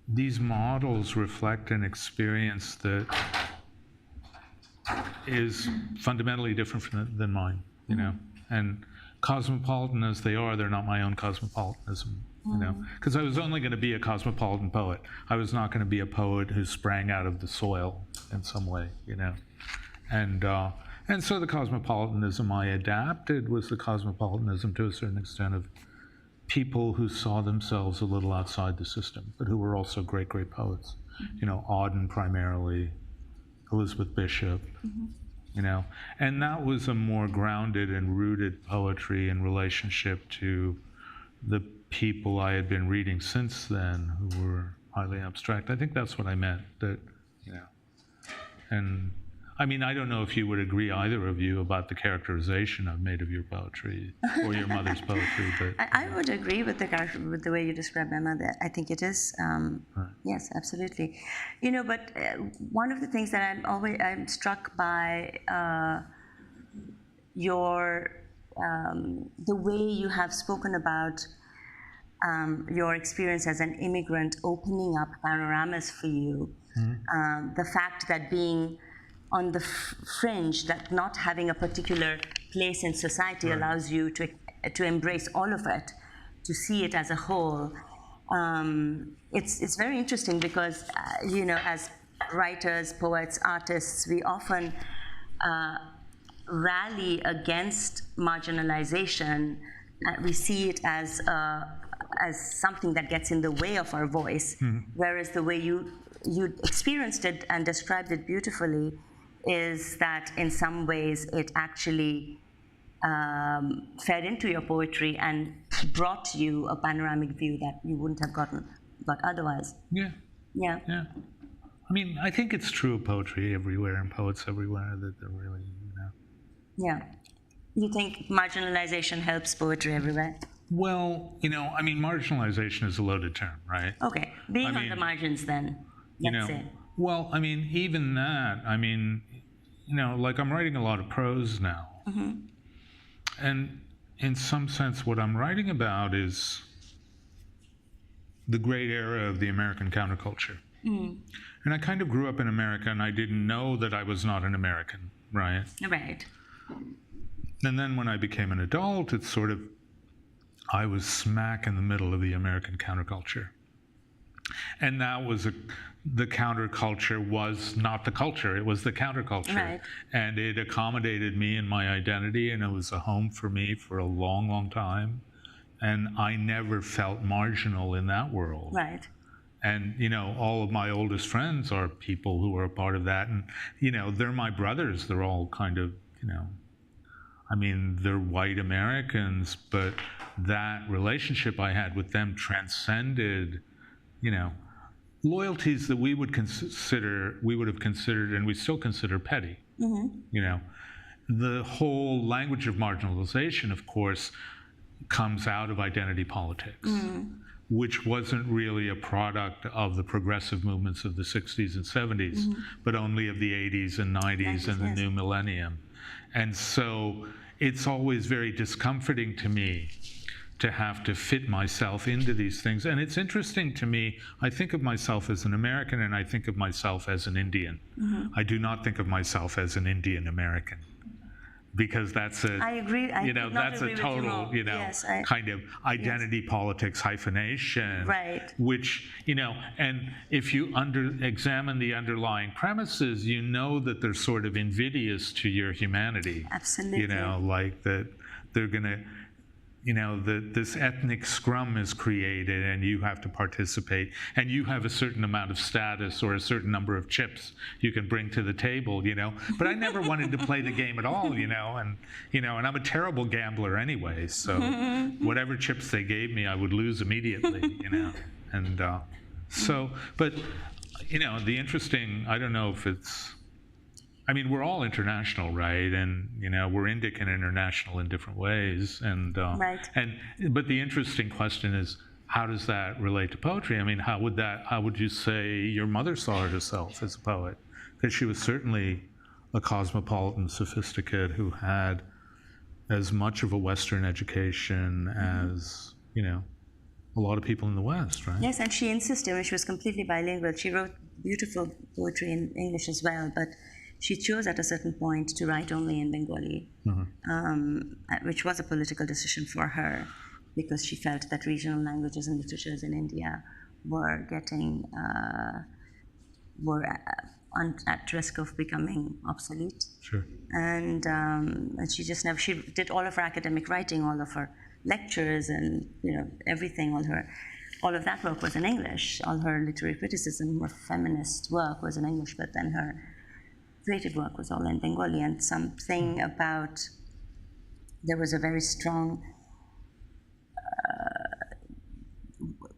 these models reflect an experience that is fundamentally different than mine, you know. And cosmopolitan as they are, they're not my own cosmopolitanism, you know. Because I was only going to be a cosmopolitan poet. I was not going to be a poet who sprang out of the soil in some way, you know. And so the cosmopolitanism I adapted was the cosmopolitanism, to a certain extent, of people who saw themselves a little outside the system, but who were also great, great poets. You know, Auden primarily, Elizabeth Bishop, you know. And that was a more grounded and rooted poetry in relationship to the people I had been reading since then, who were highly abstract. I think that's what I meant, that, you know. And I mean, I don't know if you would agree, either of you, about the characterization I've made of your poetry or your mother's poetry, but I would agree with the way you describe my mother. I think it is, yes, absolutely. You know, but one of the things that I'm struck by the way you have spoken about your experience as an immigrant opening up panoramas for you, the fact that being on the fringe, that not having a particular place in society allows you to embrace all of it, to see it as a whole. It's very interesting because, you know, as writers, poets, artists, we often rally against marginalization. We see it as something that gets in the way of our voice, whereas the way you experienced it and described it beautifully is that in some ways it actually fed into your poetry and brought you a panoramic view that you wouldn't have got otherwise. Yeah. I mean, I think it's true of poetry everywhere and poets everywhere, that they're really, you know. Yeah. You think marginalization helps poetry everywhere? Well, you know, I mean, marginalization is a loaded term, right? Okay. Being on the margins then, let's say. Well, I mean, even that, I mean, you know, like I'm writing a lot of prose now. And in some sense, what I'm writing about is the great era of the American counterculture. And I kind of grew up in America, and I didn't know that I was not an American, right? Right. And then when I became an adult, it's sort of, I was smack in the middle of the American counterculture. And that was the counterculture was not the culture, it was the counterculture. Right. And it accommodated me and my identity, and it was a home for me for a long, long time. And I never felt marginal in that world. Right. And, you know, all of my oldest friends are people who are a part of that. And, you know, they're my brothers. They're all kind of, you know, I mean, they're white Americans, but that relationship I had with them transcended, you know, loyalties that we would have considered, and we still consider petty. You know, the whole language of marginalization, of course, comes out of identity politics, which wasn't really a product of the progressive movements of the 60s and 70s, but only of the 80s and 90s and the new millennium. And so it's always very discomforting to me to have to fit myself into these things. And it's interesting to me, I think of myself as an American and I think of myself as an Indian. I do not think of myself as an Indian American, because that's a, I agree. you know, that's a total, you know, yes, kind of identity politics hyphenation. Right. Which, you know, and if you examine the underlying premises, you know that they're sort of invidious to your humanity. Absolutely. You know, like that they're gonna, this ethnic scrum is created and you have to participate and you have a certain amount of status or a certain number of chips you can bring to the table, But I never wanted to play the game at all, and I'm a terrible gambler anyway, so whatever chips they gave me, I would lose immediately, And but, the interesting, I don't know if it's, we're all international, right? And we're Indic and international in different ways. And right. But the interesting question is, how does that relate to poetry? How would you say your mother saw herself as a poet? Because she was certainly a cosmopolitan sophisticate who had as much of a Western education as a lot of people in the West, right? Yes, and she insisted. She was completely bilingual. She wrote beautiful poetry in English as well, but she chose at a certain point to write only in Bengali, which was a political decision for her, because she felt that regional languages and literatures in India were getting at risk of becoming obsolete. Sure. And she just never. She did all of her academic writing, all of her lectures, and everything. All of that work was in English. All her literary criticism, her feminist work was in English, but then her creative work was all in Bengali. And something about, there was a very strong,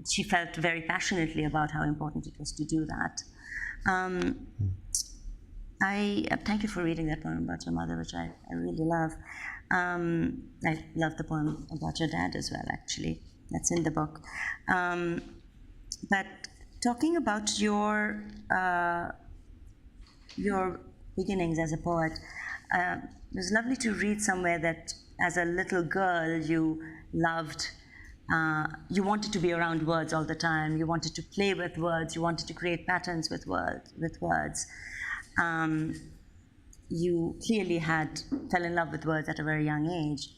she felt very passionately about how important it was to do that. I thank you for reading that poem about your mother, which I really love. I love the poem about your dad as well, actually. That's in the book. But talking about your beginnings as a poet, it was lovely to read somewhere that as a little girl you loved, you wanted to be around words all the time, you wanted to play with words, you wanted to create patterns with words. You clearly fell in love with words at a very young age.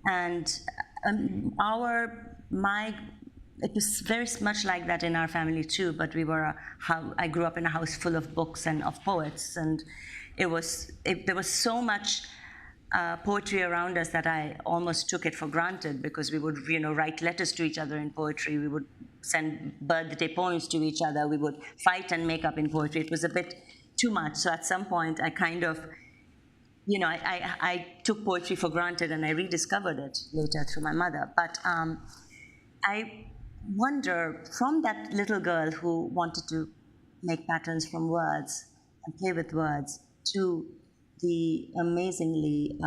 And it was very much like that in our family too, but I grew up in a house full of books and of poets, and there was so much poetry around us that I almost took it for granted, because we would write letters to each other in poetry, we would send birthday poems to each other, we would fight and make up in poetry. It was a bit too much. So at some point I kind of, I took poetry for granted, and I rediscovered it later through my mother. But I wonder, from that little girl who wanted to make patterns from words and play with words, to the amazingly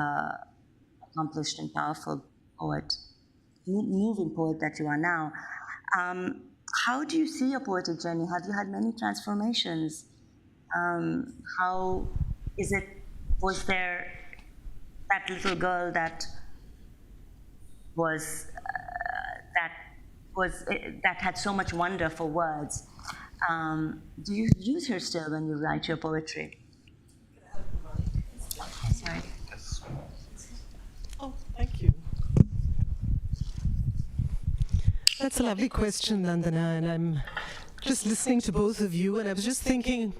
accomplished and powerful poet, moving poet that you are now, how do you see your poetic journey? Have you had many transformations? How is it? Was there that little girl that had so much wonder for words? Do you use her still when you write your poetry? Sorry. Oh, thank you. That's a lovely question, Nandana, and I'm just listening to both of you, and I was just thinking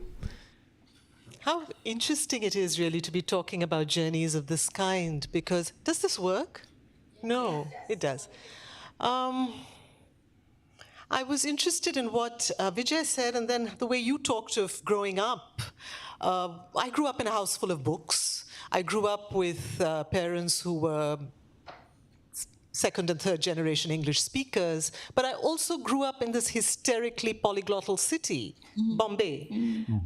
how interesting it is really to be talking about journeys of this kind, because does this work? No, it does. I was interested in what Vijay said, and then the way you talked of growing up. I grew up in a house full of books. I grew up with parents who were second and third generation English speakers, but I also grew up in this hysterically polyglottal city, Bombay,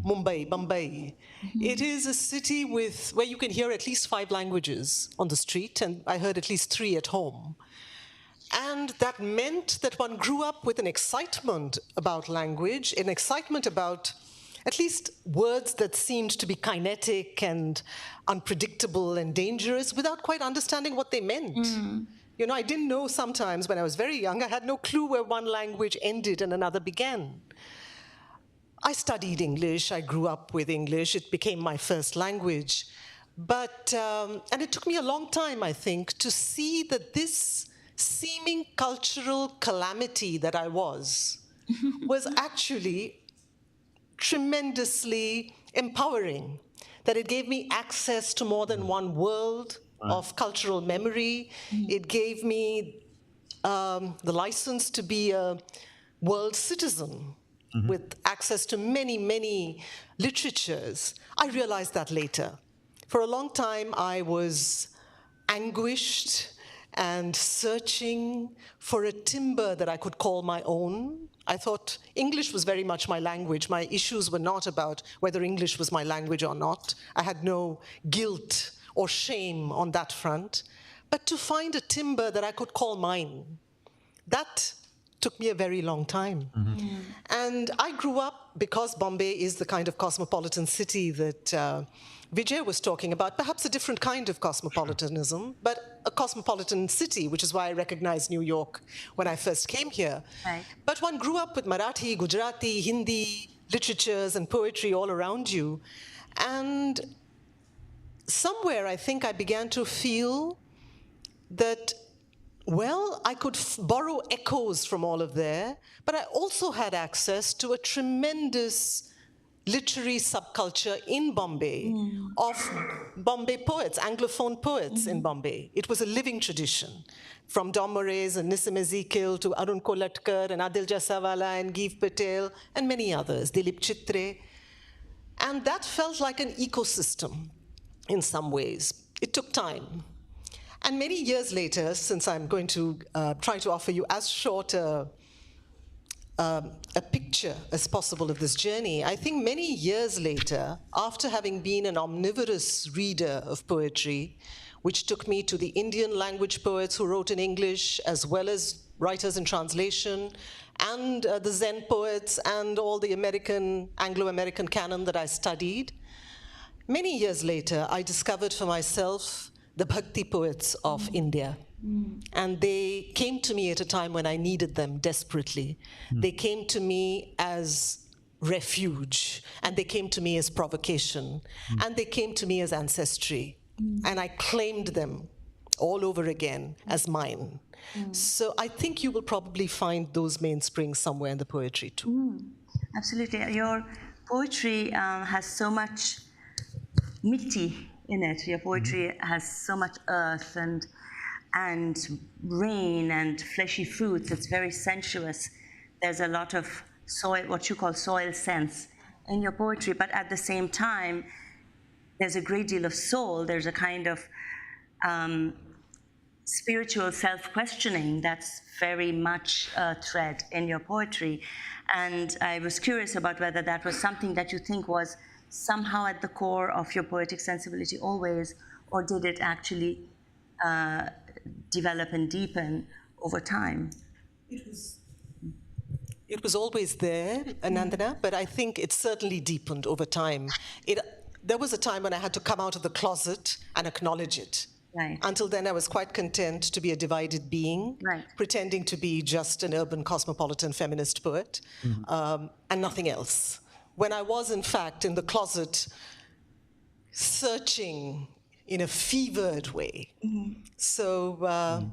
Mumbai, Bombay. It is a city where you can hear at least 5 languages on the street, and I heard at least 3 at home. And that meant that one grew up with an excitement about language, an excitement about at least words that seemed to be kinetic and unpredictable and dangerous without quite understanding what they meant. I didn't know sometimes when I was very young, I had no clue where one language ended and another began. I studied English, I grew up with English, it became my first language. But, and it took me a long time, I think, to see that this seeming cultural calamity that I was actually tremendously empowering, that it gave me access to more than one world, of cultural memory. It gave me the license to be a world citizen with access to many, many literatures. I realized that later. For a long time, I was anguished and searching for a timber that I could call my own. I thought English was very much my language. My issues were not about whether English was my language or not. I had no guilt or shame on that front. But to find a timber that I could call mine, that took me a very long time. And I grew up, because Bombay is the kind of cosmopolitan city that Vijay was talking about, perhaps a different kind of cosmopolitanism, but a cosmopolitan city, which is why I recognized New York when I first came here. Right. But one grew up with Marathi, Gujarati, Hindi literatures and poetry all around you. And somewhere I think I began to feel that, well, I could borrow echoes from all of there, but I also had access to a tremendous literary subculture in Bombay of Bombay poets, Anglophone poets in Bombay. It was a living tradition, from Dom Moraes and Nissim Ezekiel to Arun Kolatkar and Adil Jasawala and Giv Patel and many others, Dilip Chitre. And that felt like an ecosystem in some ways. It took time. And many years later, since I'm going to try to offer you as short a picture as possible of this journey, I think many years later, after having been an omnivorous reader of poetry, which took me to the Indian language poets who wrote in English, as well as writers in translation, and the Zen poets, and all the Anglo-American canon that I studied, many years later, I discovered for myself the Bhakti poets of India. And they came to me at a time when I needed them desperately. They came to me as refuge, and they came to me as provocation, and they came to me as ancestry. And I claimed them all over again as mine. So I think you will probably find those mainsprings somewhere in the poetry too. Absolutely. Your poetry has so much mitti in it. Your poetry has so much earth and rain and fleshy fruits. It's very sensuous. There's a lot of soil, what you call soil sense in your poetry, but at the same time, there's a great deal of soul. There's a kind of spiritual self-questioning that's very much a thread in your poetry. And I was curious about whether that was something that you think was somehow at the core of your poetic sensibility always, or did it actually develop and deepen over time? It was always there, Nandana, but I think it certainly deepened over time. There was a time when I had to come out of the closet and acknowledge it. Right. Until then, I was quite content to be a divided being, pretending to be just an urban cosmopolitan feminist poet, and nothing else. When I was, in fact, in the closet, searching in a fevered way. So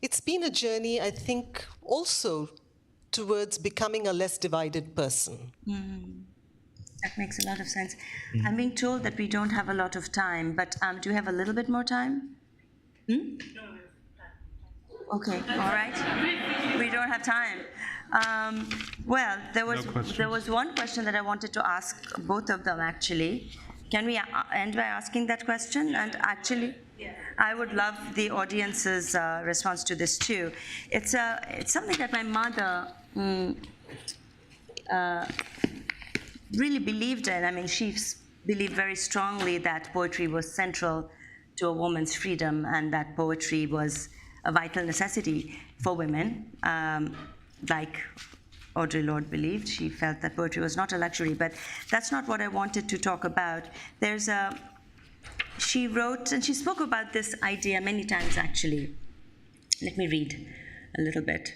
it's been a journey, I think, also towards becoming a less divided person. That makes a lot of sense. I'm being told that we don't have a lot of time, but do you have a little bit more time? Okay, all right. We don't have time. Well, there was one question that I wanted to ask both of them, actually. Can we end by asking that question? And actually, I would love the audience's response to this too. It's something that my mother really believed in. I mean, she believed very strongly that poetry was central to a woman's freedom, and that poetry was a vital necessity for women, like Audre Lorde believed. She felt that poetry was not a luxury, but that's not what I wanted to talk about. She wrote, and she spoke about this idea many times, actually. Let me read a little bit.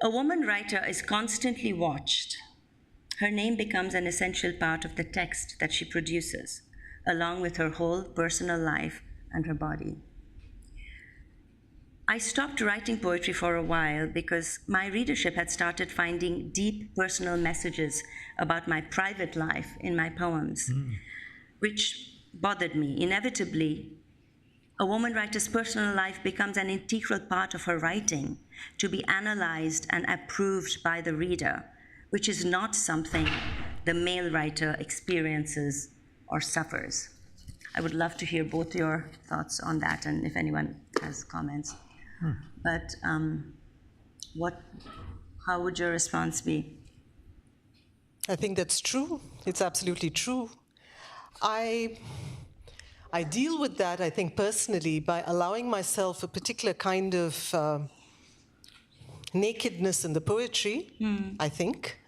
A woman writer is constantly watched. Her name becomes an essential part of the text that she produces, along with her whole personal life and her body. I stopped writing poetry for a while because my readership had started finding deep personal messages about my private life in my poems, which bothered me. Inevitably, A woman writer's personal life becomes an integral part of her writing, to be analyzed and approved by the reader, which is not something the male writer experiences or suffers. I would love to hear both your thoughts on that, and if anyone has comments. But how would your response be? I think that's true. It's absolutely true. I deal with that, I think, personally, by allowing myself a particular kind of nakedness in the poetry, I think.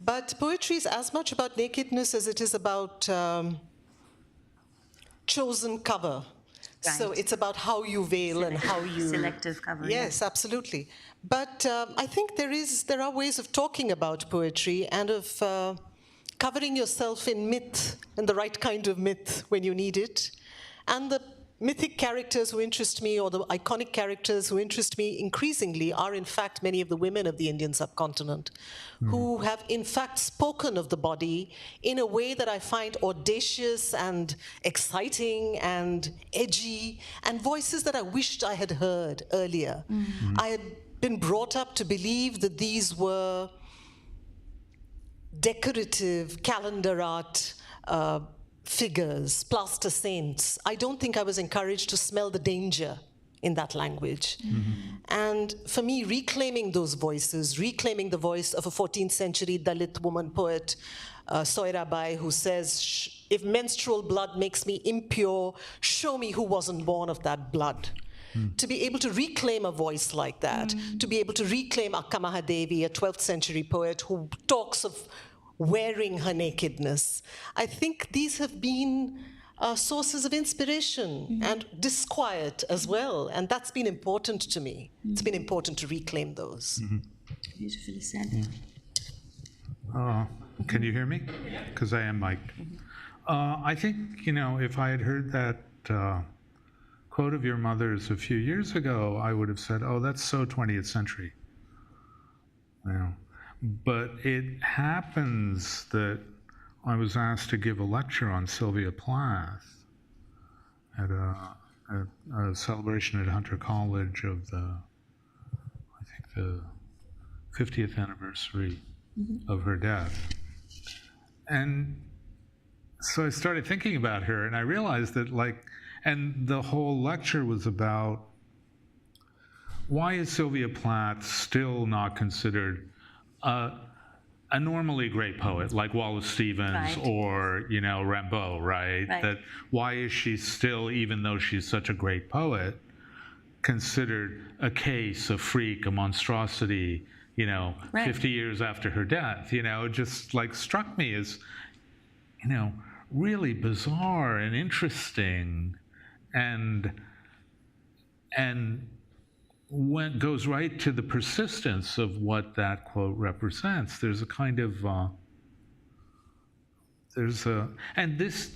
But poetry is as much about nakedness as it is about chosen cover. Right. So it's about how you veil and how you... Selective cover. Yes, absolutely. But I think there are ways of talking about poetry and of covering yourself in myth, and the right kind of myth when you need it. And the mythic characters who interest me, or the iconic characters who interest me increasingly, are in fact many of the women of the Indian subcontinent, who have in fact spoken of the body in a way that I find audacious and exciting and edgy, and voices that I wished I had heard earlier. I had been brought up to believe that these were decorative calendar art figures, plaster saints. I don't think I was encouraged to smell the danger in that language. And for me, reclaiming those voices, reclaiming the voice of a 14th century Dalit woman poet, Soirabai, who says, if menstrual blood makes me impure, show me who wasn't born of that blood. To be able to reclaim a voice like that, to be able to reclaim Akka Mahadevi, a 12th century poet who talks of wearing her nakedness. I think these have been sources of inspiration and disquiet as well, and that's been important to me. It's been important to reclaim those. Beautifully said. Can you hear me? Because I am mic'd. I think, if I had heard that quote of your mother's a few years ago, I would have said, oh, that's so 20th century. But it happens that I was asked to give a lecture on Sylvia Plath at a celebration at Hunter College of the 50th anniversary of her death. And so I started thinking about her, and I realized that, and the whole lecture was about why is Sylvia Plath still not considered a normally great poet like Wallace Stevens or Rimbaud, right? That why is she still, even though she's such a great poet, considered a case, a freak, a monstrosity, 50 years after her death? It just struck me as really bizarre and interesting, and goes right to the persistence of what that quote represents. There's a kind of, and this,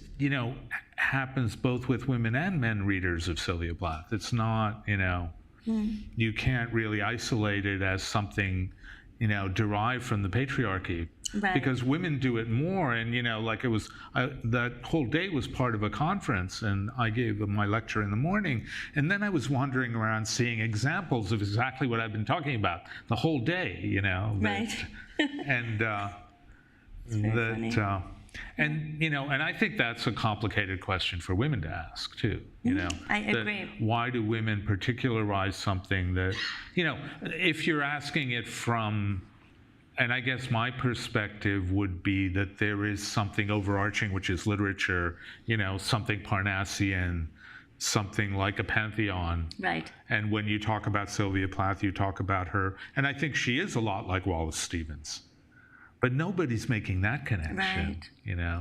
happens both with women and men readers of Sylvia Plath. It's not, you can't really isolate it as something, derived from the patriarchy. Right. Because women do it more, and that whole day was part of a conference, and I gave my lecture in the morning, and then I was wandering around seeing examples of exactly what I've been talking about the whole day, Right. And and I think that's a complicated question for women to ask too. I agree. Why do women particularize something that, if you're asking it from. And I guess my perspective would be that there is something overarching, which is literature, something Parnassian, something like a pantheon. Right. And when you talk about Sylvia Plath, you talk about her, and I think she is a lot like Wallace Stevens. But nobody's making that connection,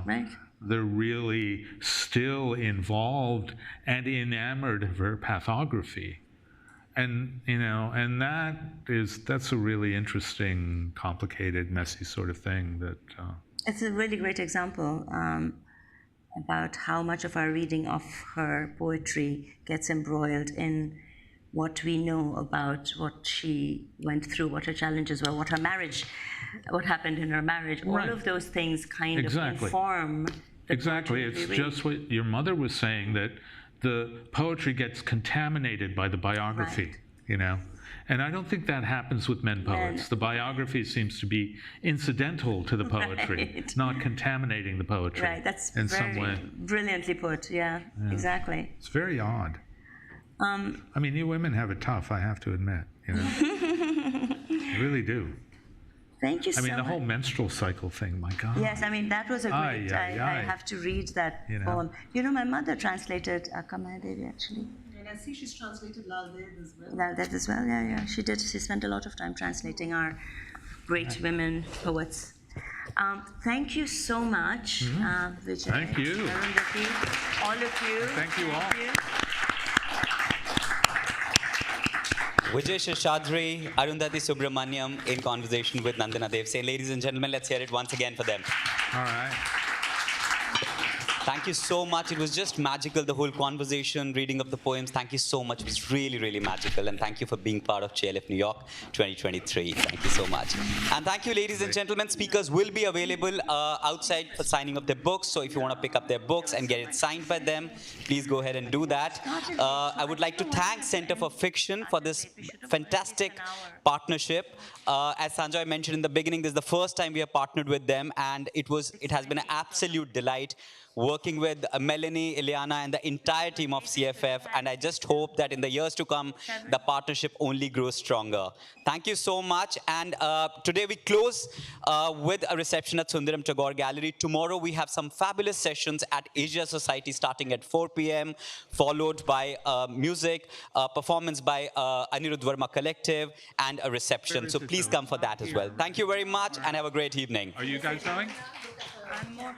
Right. They're really still involved and enamored of her pathography. And and that's a really interesting, complicated, messy sort of thing that. It's a really great example about how much of our reading of her poetry gets embroiled in what we know about what she went through, what her challenges were, what happened in her marriage. All of those things kind of inform. Exactly. It's just what your mother was saying, that the poetry gets contaminated by the biography, Right. you know? And I don't think that happens with men poets. The biography seems to be incidental to the poetry, Right. not contaminating the poetry Right, that's in very some way. brilliantly put. Yeah, exactly. It's very odd. I mean, you women have it tough, I have to admit, you know? You really do. Thank you so I much. mean, the whole menstrual cycle thing, my God. Yes, I mean, that was a great, I have to read that You know. poem. You know, my mother translated Kamaya Devi, actually. And I see she's translated Lal Dev as well. Lal Dev as well, yeah. She did. She spent a lot of time translating our great women poets. Thank you so much, Vijay. Thank you. Arundhathi, all of you. Thank you all. Vijay, Seshadri, Arundhathi, Subramaniam in conversation with Nandana. They've said, ladies and gentlemen, let's hear it once again for them. All right. Thank you so much. It was just magical, the whole conversation, reading of the poems. Thank you so much. It was really, really magical. And thank you for being part of JLF New York 2023. Thank you so much. And thank you, ladies and gentlemen. Speakers will be available outside for signing of their books. So if you want to pick up their books and get it signed by them, please go ahead and do that. I would like to thank Center for Fiction for this fantastic partnership. As Sanjay mentioned in the beginning, this is the first time we have partnered with them. And it has been an absolute delight working with Melanie, Ileana, and the entire team of CFF. And I just hope that in the years to come, the partnership only grows stronger. Thank you so much. And today we close with a reception at Sundaram Tagore Gallery. Tomorrow we have some fabulous sessions at Asia Society starting at 4 p.m., followed by music, performance by Anirudh Verma Collective, and a reception. So please come for that as well. Thank you very much and have a great evening. Are you guys going? I'm more